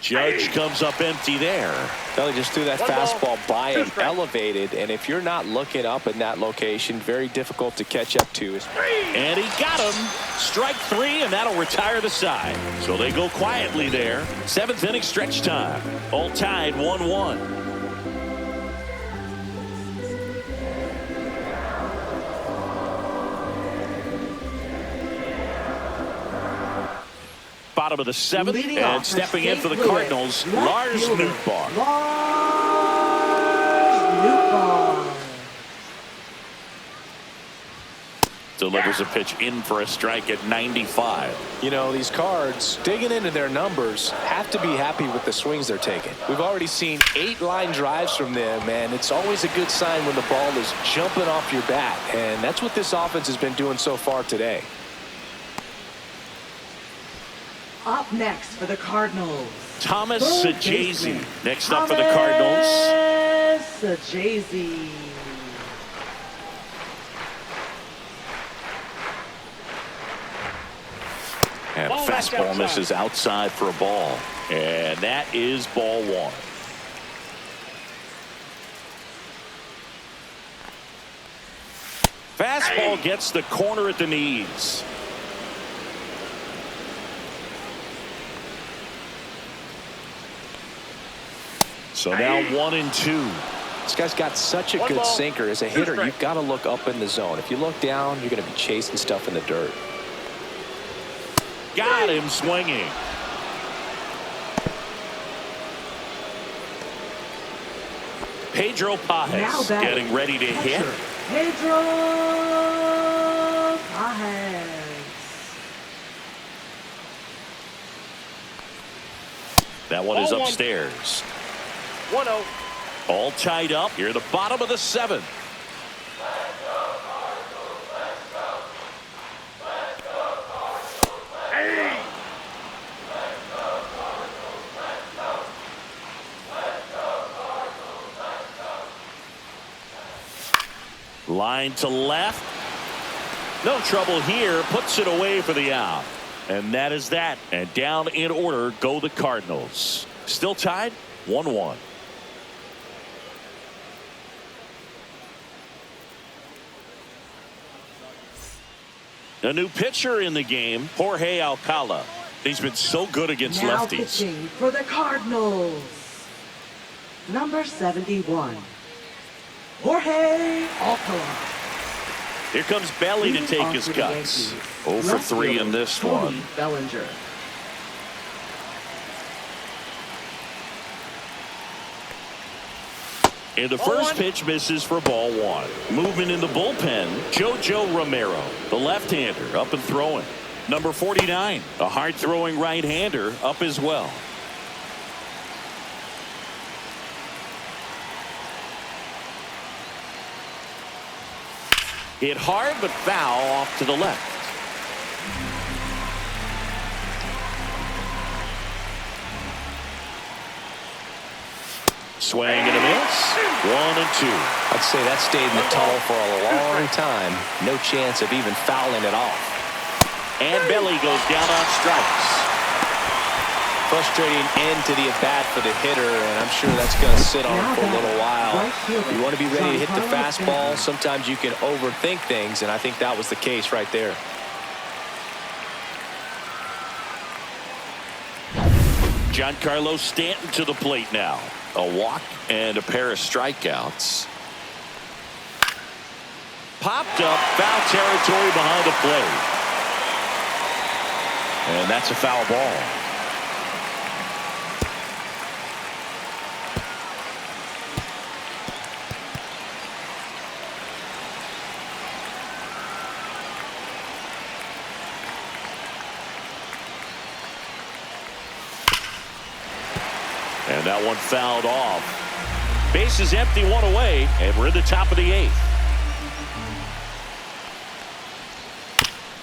Judge comes up empty there. Well, he just threw that fastball by him, elevated, and if you're not looking up in that location, very difficult to catch up to. And he got him. Strike 3, and that'll retire the side. So they go quietly there. 7th inning stretch time. All tied 1-1. Bottom of the 7th, and stepping in for the Cardinals, Lars Nootbaar. Delivers a pitch in for a strike at 95. You know, these Cards, digging into their numbers, have to be happy with the swings they're taking. We've already seen 8 line drives from them, and it's always a good sign when the ball is jumping off your bat, and that's what this offense has been doing so far today. Up next for the Cardinals, Thomas Sajazi. Next up for the Cardinals. Sajazi. And fastball misses outside for a ball. And that is ball 1. Fastball gets the corner at the knees. So now 1-2. This guy's got such a good sinker. As a hitter, you've got to look up in the zone. If you look down, you're going to be chasing stuff in the dirt. Got him swinging. Pedro Pajes getting ready to hit. Pedro Pajes. That one is upstairs. 1-0. All tied up here at the bottom of the 7th. Line to left. No trouble here. Puts it away for the out. And that is that. And down in order go the Cardinals. Still tied 1-1. A new pitcher in the game, Jorge Alcala. He's been so good against Now lefties. pitching for the Cardinals, number 71, Jorge Alcala. Here comes Belly to Leading take off his for the cuts. Yankees, 0 for left 3 in fielder, this Cody one. Bellinger. And the first pitch misses for ball 1. Movement in the bullpen, JoJo Romero, the left-hander, up and throwing. Number 49, a hard-throwing right-hander, up as well. Hit hard but foul off to the left. Swing and a miss. 1 and 2. I'd say that stayed in the tunnel for a long time. No chance of even fouling it off. And Belly goes down on strikes. Frustrating end to the at-bat for the hitter, and I'm sure that's going to sit on him for a little while. You want to be ready to hit the fastball. Sometimes you can overthink things, and I think that was the case right there. Giancarlo Stanton to the plate now. A walk and a pair of strikeouts. Popped up, foul territory behind the plate. And that's a foul ball. And that one fouled off. Base is empty, 1 away, and we're in the top of the 8th.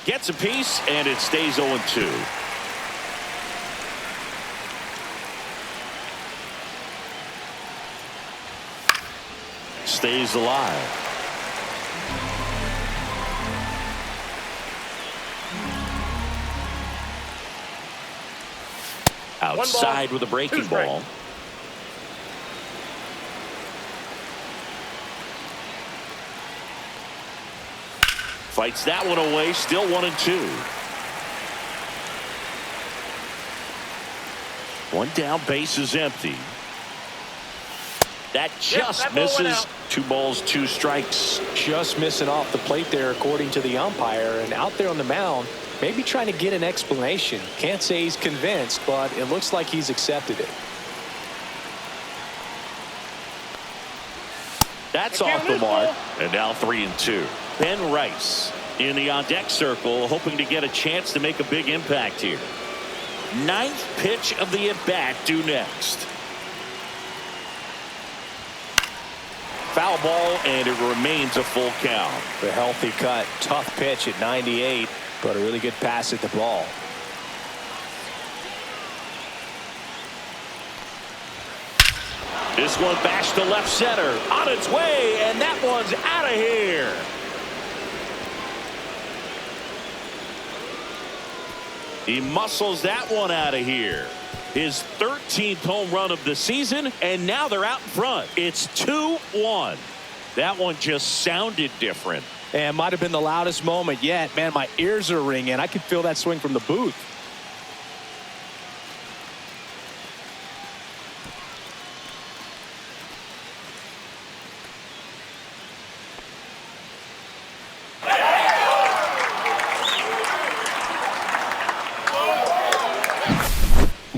Gets a piece, and it stays 0-2. Stays alive. Outside with a breaking ball. Fights that one away, still 1 and 2. One down, base is empty. That just misses. 2 balls, 2 strikes. Just missing off the plate there, according to the umpire, and out there on the mound, maybe trying to get an explanation. Can't say he's convinced, but it looks like he's accepted it. That's off the mark, and now 3 and 2. Ben Rice in the on-deck circle, hoping to get a chance to make a big impact here. 9th pitch of the at-bat due next. Foul ball, and it remains a full count. The healthy cut, tough pitch at 98, but a really good pass at the ball. This one bashed to left center, on its way, and that one's out of here. He muscles that one out of here. His 13th home run of the season, and now they're out in front. It's 2-1. That one just sounded different. And might have been the loudest moment yet. Man, my ears are ringing. I could feel that swing from the booth.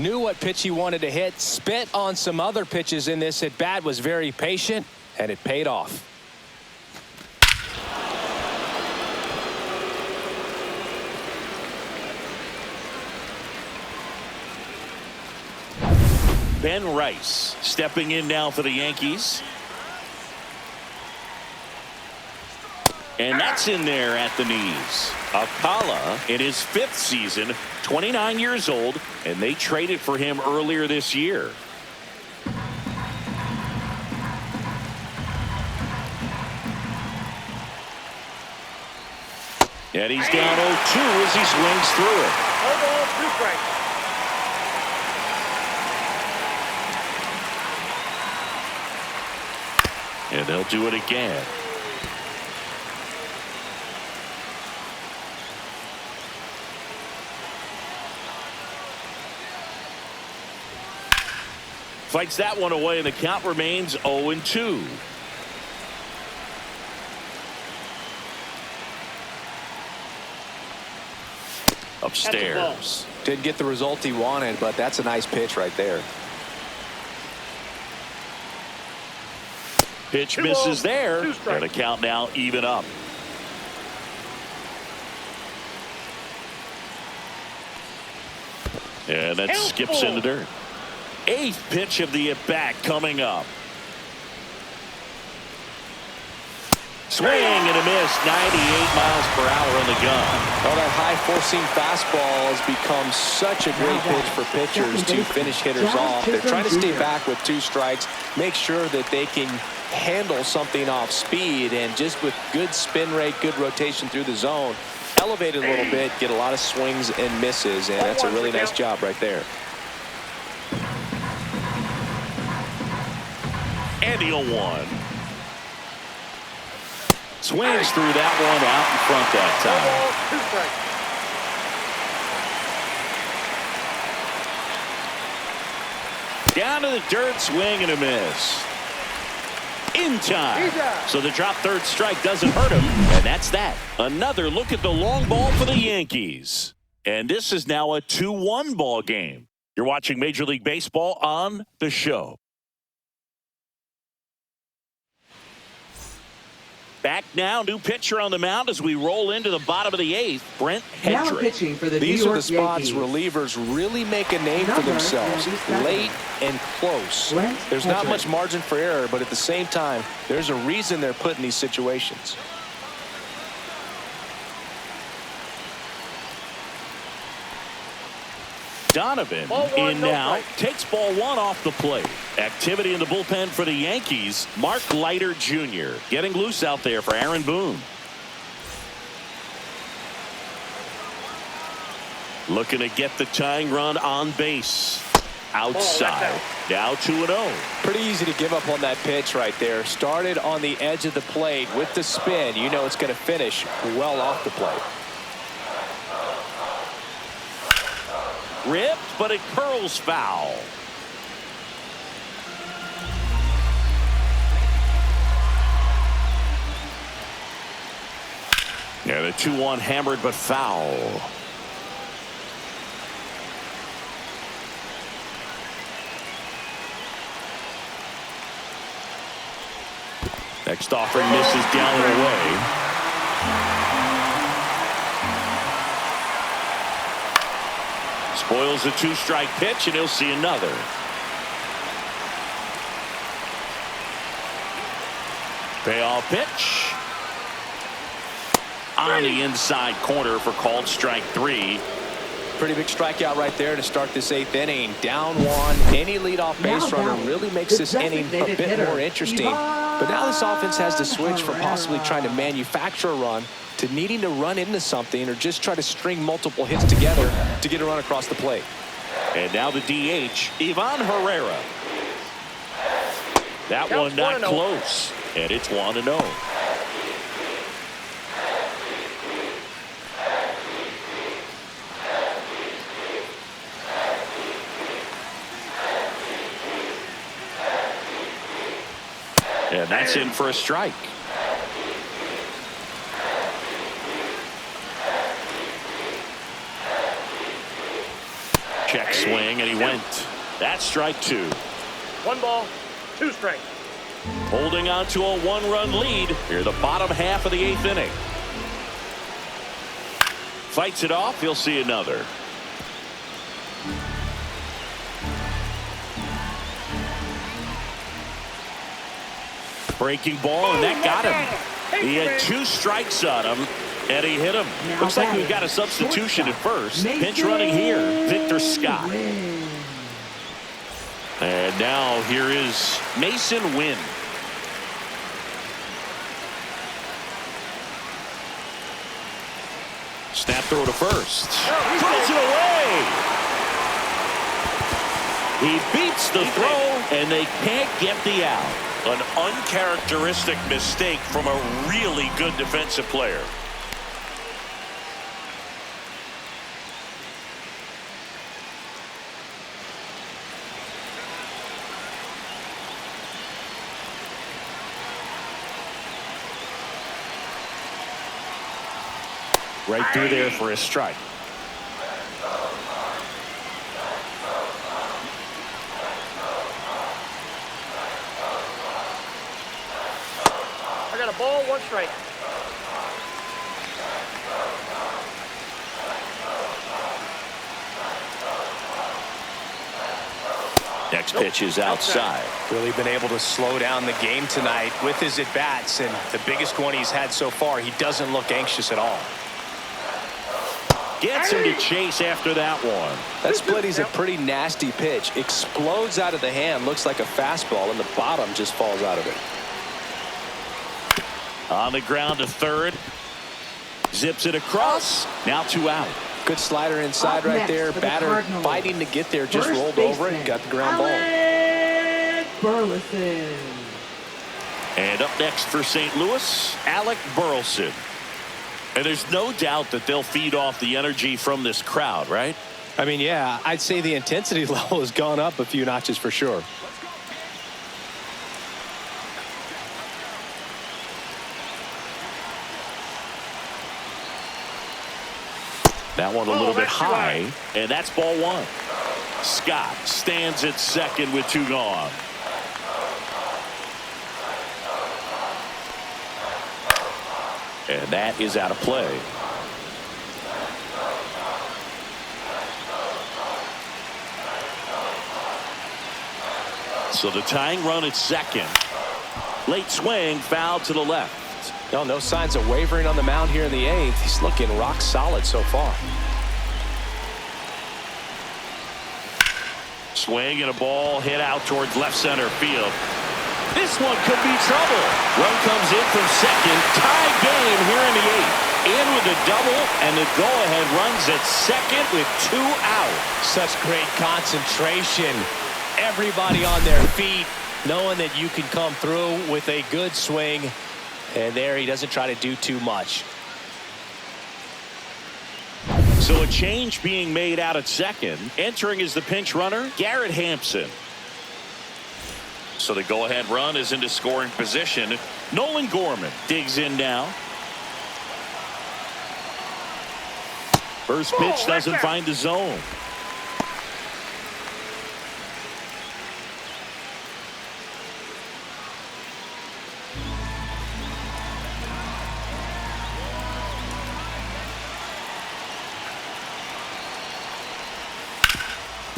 Knew what pitch he wanted to hit, spit on some other pitches in this at bat, was very patient, and it paid off. Ben Rice stepping in now for the Yankees. And that's in there at the knees. Alcala in his 5th season, 29 years old, and they traded for him earlier this year. And he's down 0-2 as he swings through it. 2 strikes. And they'll do it again. Fights that one away, and the count remains 0-2. Upstairs. Didn't get the result he wanted, but that's a nice pitch right there. Pitch misses there, and the count now even up. And that skips in the dirt. 8th pitch of the at-bat coming up. Swing and a miss, 98 miles per hour on the gun. Well, that high four-seam fastball has become such a great pitch for pitchers to finish hitters off. They're trying to stay back with 2 strikes, make sure that they can handle something off speed, and just with good spin rate, good rotation through the zone, elevate it a little bit, get a lot of swings and misses, and that's a really nice job right there. And the 0-1. Swings through that one out in front that time. Down to the dirt, swing and a miss. In time. So the drop 3rd strike doesn't hurt him, and that's that. Another look at the long ball for the Yankees. And this is now a 2-1 ball game. You're watching Major League Baseball on The Show. Back now, new pitcher on the mound as we roll into the bottom of the 8th, Brent Hendrick. Now pitching for the These New are York the spots Yankees. relievers really make a name for themselves, late and close. There's not much margin for error, but at the same time, there's a reason they're put in these situations. Donovan in now, takes ball 1 off the plate. Activity in the bullpen for the Yankees. Mark Leiter Jr. getting loose out there for Aaron Boone. Looking to get the tying run on base. Outside. Now 2-0. Pretty easy to give up on that pitch right there. Started on the edge of the plate with the spin. You know it's going to finish well off the plate. Ripped, but it curls foul. Yeah, the 2-1 hammered, but foul. Next offering misses down and away. Spoils a 2-strike pitch, and he'll see another. Payoff pitch. On the inside corner for called strike 3. Pretty big strikeout right there to start this 8th inning. Down 1. Any leadoff base runner really makes this inning a bit more interesting. But now this offense has to switch from possibly trying to manufacture a run to needing to run into something or just try to string multiple hits together to get a run across the plate. And now the DH, Ivan Herrera. That one not close, and it's 1-0. And that's in for a strike. Check swing, and he went. That's strike 2. 1 ball, 2 strikes. Holding on to a 1-run lead here, the bottom half of the 8th inning. Fights it off. He'll see another. Breaking ball, and that got him. He had 2 strikes on him, and he hit him. Looks like we've got a substitution at first. Pinch running here, Victor Scott. And now here is Mason Wynn. Snap throw to first. Throws it away. He beats the throw, and they can't get the out. An uncharacteristic mistake from a really good defensive player. Right through there for a strike. I got a ball, 1 strike. Next pitch is outside. Really been able to slow down the game tonight with his at-bats, and the biggest one he's had so far. He doesn't look anxious at all. Gets him to chase after that one. That split is a pretty nasty pitch. Explodes out of the hand. Looks like a fastball, and the bottom just falls out of it. On the ground to third. Zips it across. Now 2 out. Good slider inside right there. Batter fighting to get there. Just rolled over it. Got the ground ball. Burleson. And up next for St. Louis, Alec Burleson. And there's no doubt that they'll feed off the energy from this crowd, right? I mean, yeah, I'd say the intensity level has gone up a few notches for sure. That one a little bit high, and that's ball 1. Scott stands at second with 2 gone. And that is out of play. So the tying run at second. Late swing, foul to the left. No signs of wavering on the mound here in the 8th. He's looking rock solid so far. Swing and a ball hit out towards left center field. This one could be trouble. Run comes in from second. Tie game here in the 8th. In with a double, and the go-ahead runs at second with 2 out. Such great concentration. Everybody on their feet, knowing that you can come through with a good swing. And there he doesn't try to do too much. So a change being made out at second. Entering is the pinch runner, Garrett Hampson. So the go-ahead run is into scoring position. Nolan Gorman digs in now. First pitch doesn't find the zone.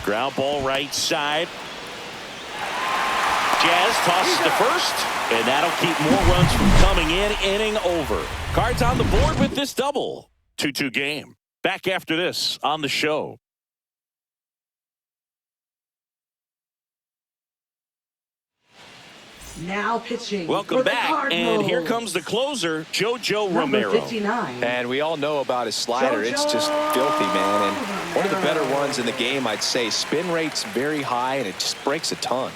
Ground ball right side. Jazz tosses to first, and that'll keep more runs from coming in. Inning over. Cards on the board with this double. 2-2 game. Back after this on the show. Now pitching. Welcome back, and here comes the closer, JoJo Romero. 59. And we all know about his slider. It's just filthy, man. And one of the better ones in the game, I'd say. Spin rate's very high, and it just breaks a ton.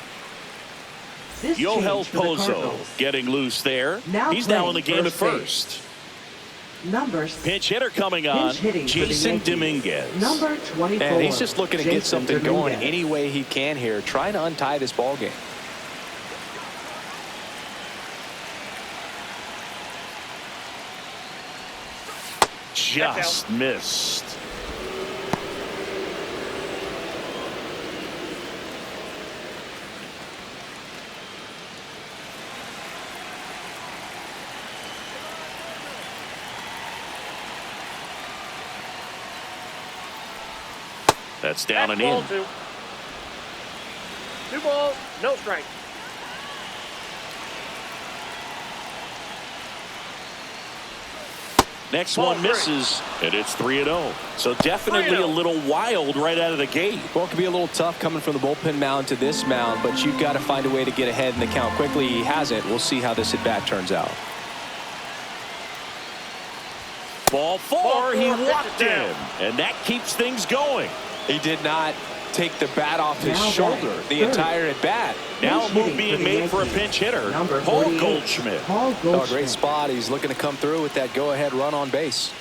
Yohel Pozo getting loose there. He's now in the game at first. Numbers. Pinch hitter coming on, Jason Dominguez. Number 24. And he's just looking to get something going Dominguez. any way he can here, trying to untie this ball game. Just missed. That's down and Ball in. 2. 2 balls, no strike. Next Ball one 3. misses, and it's 3-0. So definitely a little wild right out of the gate. Well, it can be a little tough coming from the bullpen mound to this mound, but you've got to find a way to get ahead in the count quickly. He hasn't. We'll see how this at-bat turns out. Ball 4, he walked him, and that keeps things going. He did not take the bat off his shoulder the entire at-bat. Now a move being made for a pinch hitter, Paul Goldschmidt. Oh, great spot. He's looking to come through with that go-ahead run on base.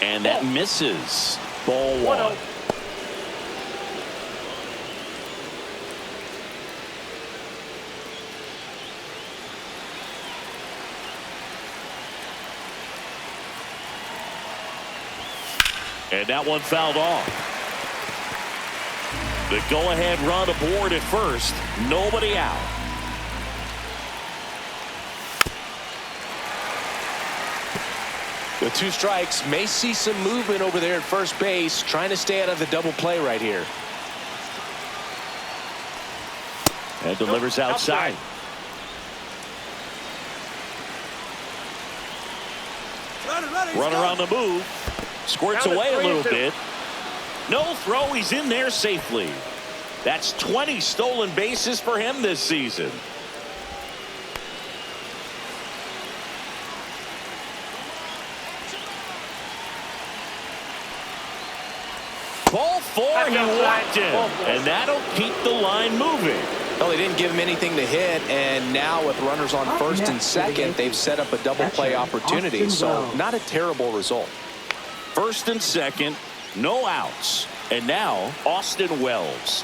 And that misses. Ball 1. And that one fouled off. The go-ahead run aboard at first. Nobody out. With 2 strikes, may see some movement over there at first base, trying to stay out of the double play right here. And delivers outside. Runner on the move. Squirts away a little bit. No throw. He's in there safely. That's 20 stolen bases for him this season. Ball 4, he walked him, and that'll keep the line moving. Well, they didn't give him anything to hit, and now with runners on first and second, they've set up a double play opportunity, so not a terrible result. First and second, no outs. And now Austin Wells.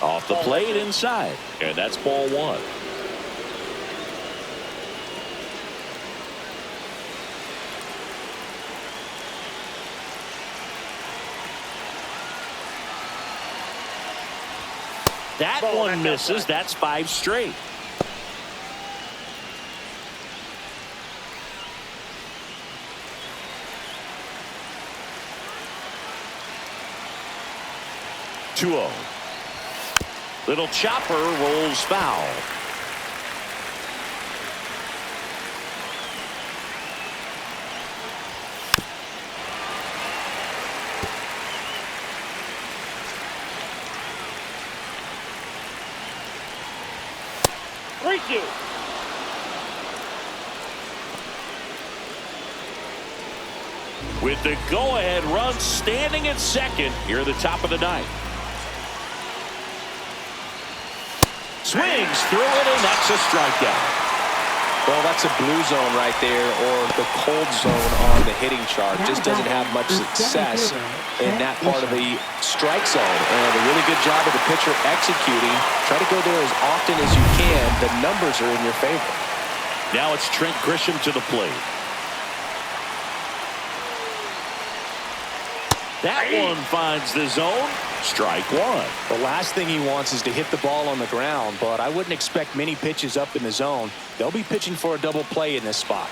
Off the plate inside, and that's ball 1. That one misses. That's 5 straight. Two-0. Little chopper rolls foul. Thank you. With the go-ahead run standing at second here at the top of the 9th. Swings through it, and that's a strikeout. Well, that's a blue zone right there, or the cold zone on the hitting chart. Just doesn't have much success in that part of the strike zone. And a really good job of the pitcher executing. Try to go there as often as you can. The numbers are in your favor. Now it's Trent Grisham to the plate. That one finds the zone. Strike 1. The last thing he wants is to hit the ball on the ground, but I wouldn't expect many pitches up in the zone. They'll be pitching for a double play in this spot.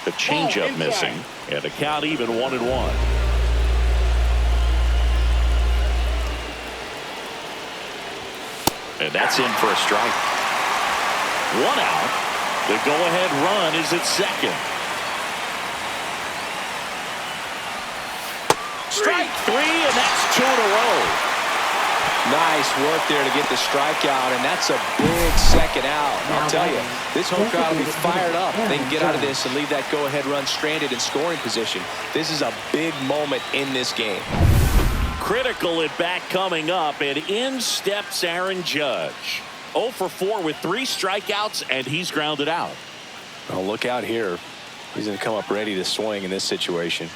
The changeup missing, and the count even 1-1. And that's in for a strike. 1 out. The go-ahead run is at second. Strike 3, and that's 2 in a row. Nice work there to get the strikeout, and that's a big second out. I'll tell you, this home crowd will be fired up. They can get out of this and leave that go-ahead run stranded in scoring position. This is a big moment in this game. Critical at bat coming up, and in steps Aaron Judge. 0 for 4 with 3 strikeouts, and he's grounded out. Well, look out here. He's going to come up ready to swing in this situation.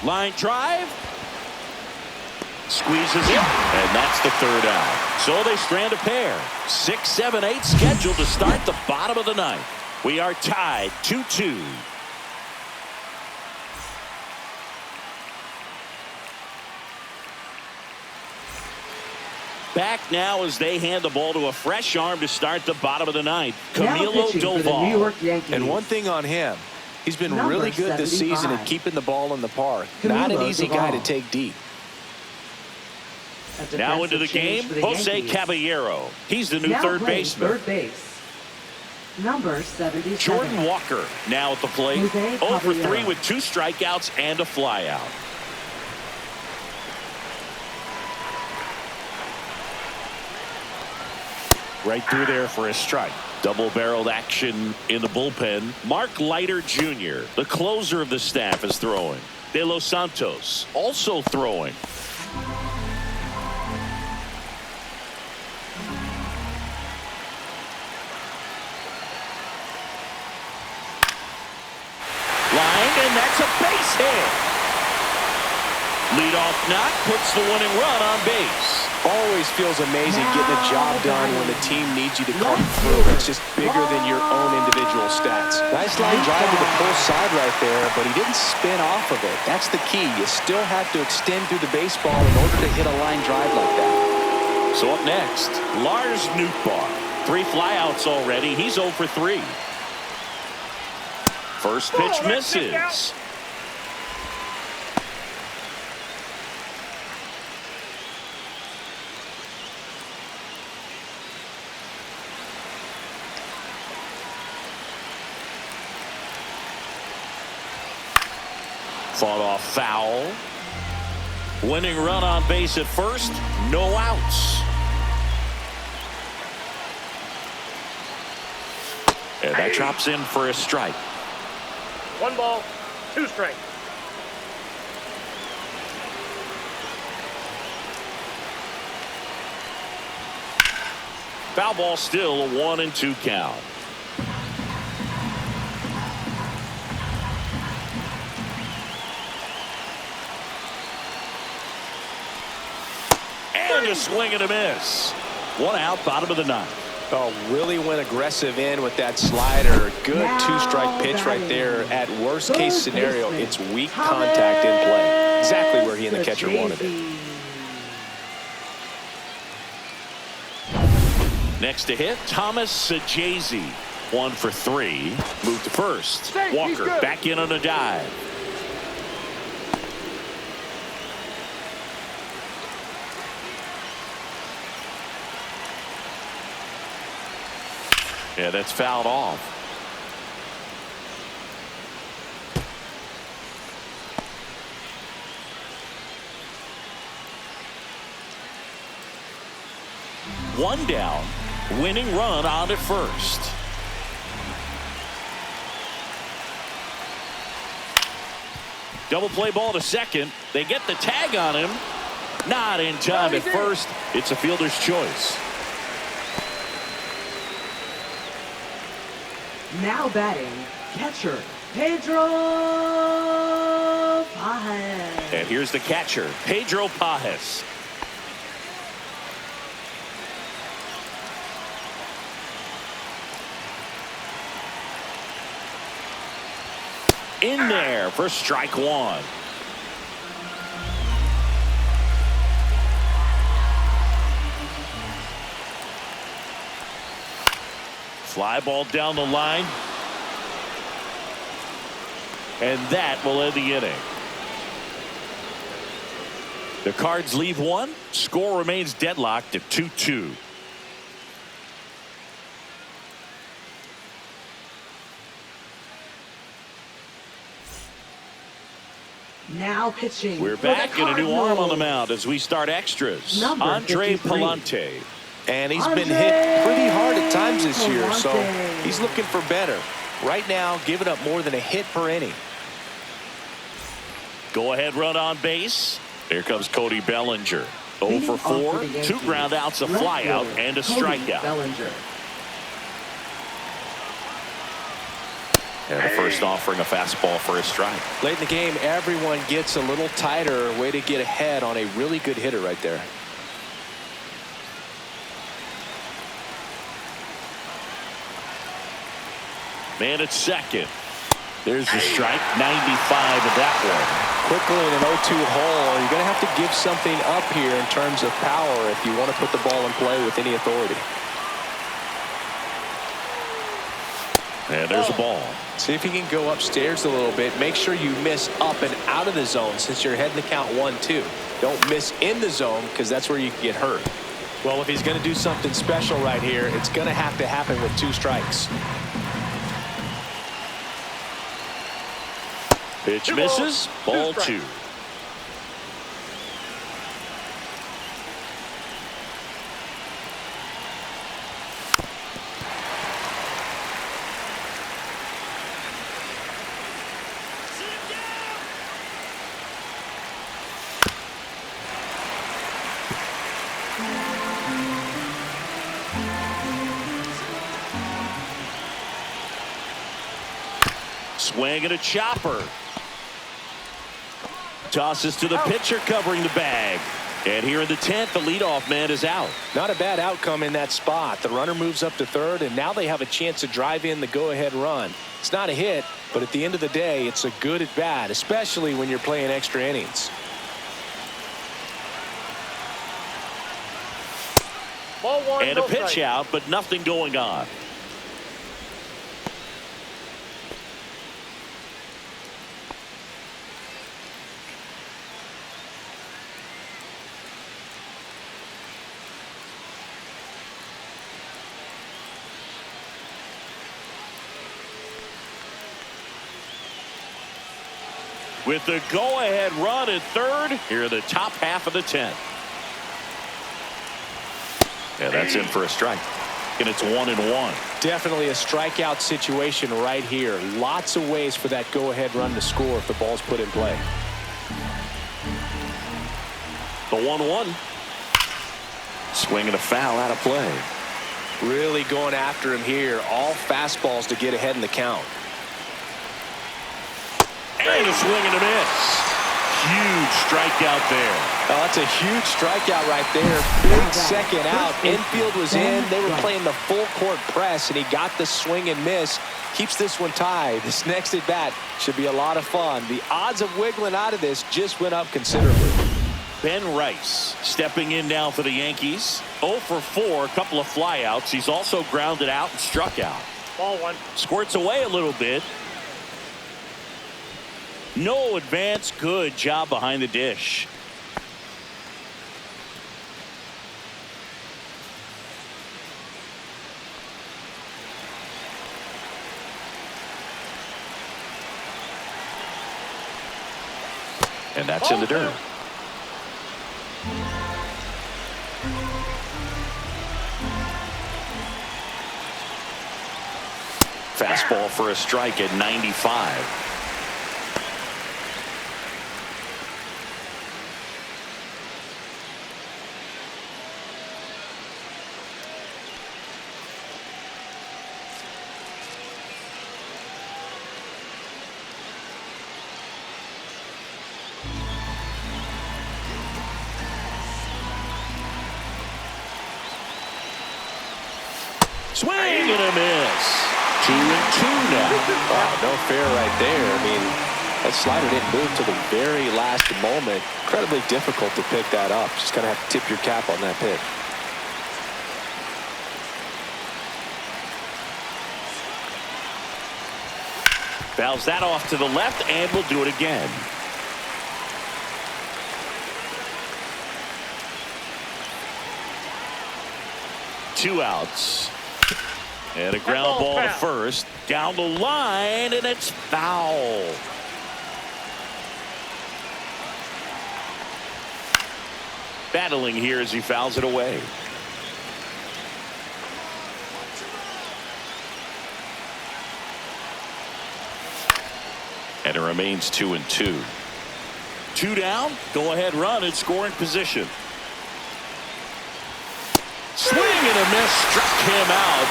Line drive. Squeezes it, and that's the third out. So they strand a pair. 6, 7, 8 scheduled to start the bottom of the ninth. We are tied 2-2. Back now as they hand the ball to a fresh arm to start the bottom of the ninth. Camilo Doval. And one thing on him, he's been really good this season at keeping the ball in the park. Not an easy guy to take deep. Now into the game, Jose Caballero. He's the new third baseman. Third base. Number 77. Jordan Walker now at the plate. 0 for 3 with 2 strikeouts and a flyout. Right through there for a strike. Double-barreled action in the bullpen. Mark Leiter Jr., the closer of the staff, is throwing. De Los Santos also throwing. And that's a base hit. Leadoff knock puts the winning run on base. Always feels amazing getting a job done when the team needs you to come through. It's just bigger than your own individual stats. Nice line drive to the pull side right there, but he didn't spin off of it. That's the key. You still have to extend through the baseball in order to hit a line drive like that. So up next, Lars Nootbaar. 3 flyouts already. He's 0 for 3. First pitch misses. Fought off foul. Winning run on base at first. No outs. And that drops in for a strike. 1 ball, 2 strikes. Foul ball, still a 1-2 count. And a swing and a miss. 1 out, bottom of the ninth. Oh, really went aggressive in with that slider. Good 2-strike pitch right there. At worst case scenario, it's weak contact in play. Exactly where he and the catcher wanted it. Next to hit, Thomas Sajazi. 1 for 3. Moved to first. Walker back in on a dive. Yeah, that's fouled off. One down. Winning run on at first. Double play ball to second. They get the tag on him. Not in time at first. It's a fielder's choice. Now batting, catcher, Pedro Pajes. And here's the catcher, Pedro Pajes. In there for strike 1. Fly ball down the line. And that will end the inning. The Cards leave 1. Score remains deadlocked at 2-2. Now pitching. We're back in a new arm on the mound as we start extras. Andre Palante. And he's been hit pretty hard at times this year, so he's looking for better. Right now, giving up more than a hit per inning. Go ahead run on base. Here comes Cody Bellinger. 0 for 4, 2 ground outs, a flyout, and a strikeout. And the first offering a fastball for a strike. Late in the game, everyone gets a little tighter. Way to get ahead on a really good hitter right there. Man at second. There's the strike. 95 of that one. Quickly in an 0-2 hole, you're going to have to give something up here in terms of power if you want to put the ball in play with any authority. And there's a ball. See if you can go upstairs a little bit. Make sure you miss up and out of the zone since you're heading the count 1-2. Don't miss in the zone because that's where you can get hurt. Well, if he's going to do something special right here, it's going to have to happen with 2 strikes. Pitch misses. Ball 2. Swing and a chopper. Tosses to the pitcher covering the bag. And here in the 10th, the leadoff man is out. Not a bad outcome in that spot. The runner moves up to third, and now they have a chance to drive in the go-ahead run. It's not a hit, but at the end of the day, it's a good at bat, especially when you're playing extra innings. Ball 1, And a pitch out, but nothing going on. With the go-ahead run at third, here are the top half of the 10th. Yeah, that's in for a strike. And it's 1-1. Definitely a strikeout situation right here. Lots of ways for that go-ahead run to score if the ball's put in play. The 1-1. Swinging a foul out of play. Really going after him here. All fastballs to get ahead in the count. And a swing and a miss. Huge strikeout there. Oh, that's a huge strikeout right there. Big second out. Infield was in. They were playing the full court press, and he got the swing and miss. Keeps this one tied. This next at bat should be a lot of fun. The odds of wiggling out of this just went up considerably. Ben Rice stepping in now for the Yankees. 0 for 4, a couple of flyouts. He's also grounded out and struck out. Ball 1. Squirts away a little bit. No advance. Good job behind the dish. And that's in the dirt. Fastball for a strike at 95. Swing and a miss. 2-2 now. Wow, no fair right there. I mean, that slider didn't move to the very last moment. Incredibly difficult to pick that up. Just going to have to tip your cap on that pick. Fouls that off to the left, and we'll do it again. Two outs. And a ground ball to first. Down the line, and it's foul. Battling here as he fouls it away. And it remains 2-2. 2 down. Go ahead run in scoring position. Swing and a miss. Struck him out.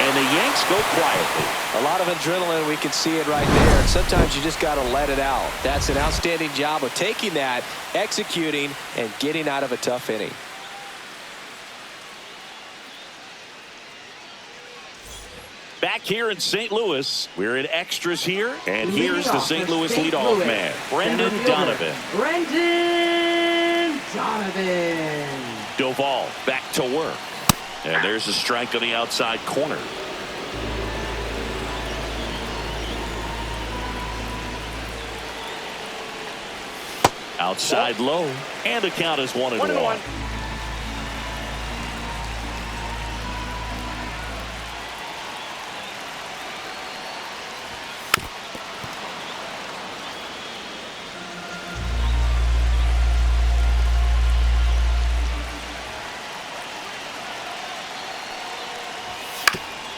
And the Yanks go quietly. A lot of adrenaline, we can see it right there. And sometimes you just got to let it out. That's an outstanding job of taking that, executing, and getting out of a tough inning. Back here in St. Louis, we're in extras here, and here's the St. Louis leadoff man, Brendan Donovan. Brendan Donovan. Doval back to work. And there's a strike on the outside corner. Outside low, and the count is 1-1. 1-1.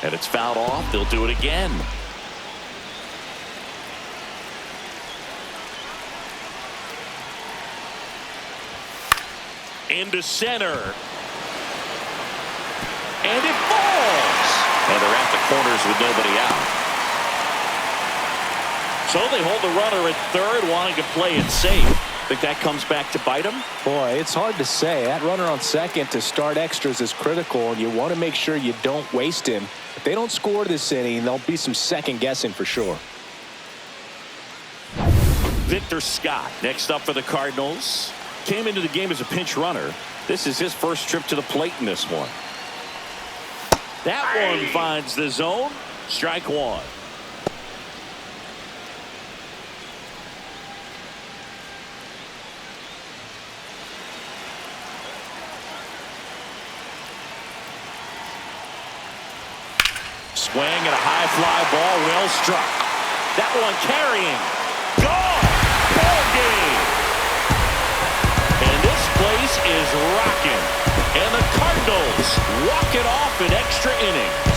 And it's fouled off. They'll do it again. Into center. And it falls. And they're at the corners with nobody out. So they hold the runner at third, wanting to play it safe. Think that comes back to bite them? Boy, it's hard to say. That runner on second to start extras is critical, and you want to make sure you don't waste him. If they don't score this inning, there'll be some second guessing for sure. Victor Scott next up for the Cardinals. Came into the game as a pinch runner. This is his first trip to the plate in this one. That one finds the zone. Strike one. Swing and a high fly ball, well struck. That one carrying. Gone. Ball game. And this place is rocking. And the Cardinals walk it off in extra innings.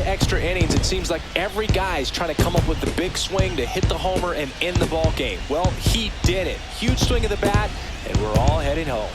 Extra innings, it seems like every guy's trying to come up with the big swing to hit the homer and end the ball game. Well, he did it. Huge swing of the bat, and we're all heading home.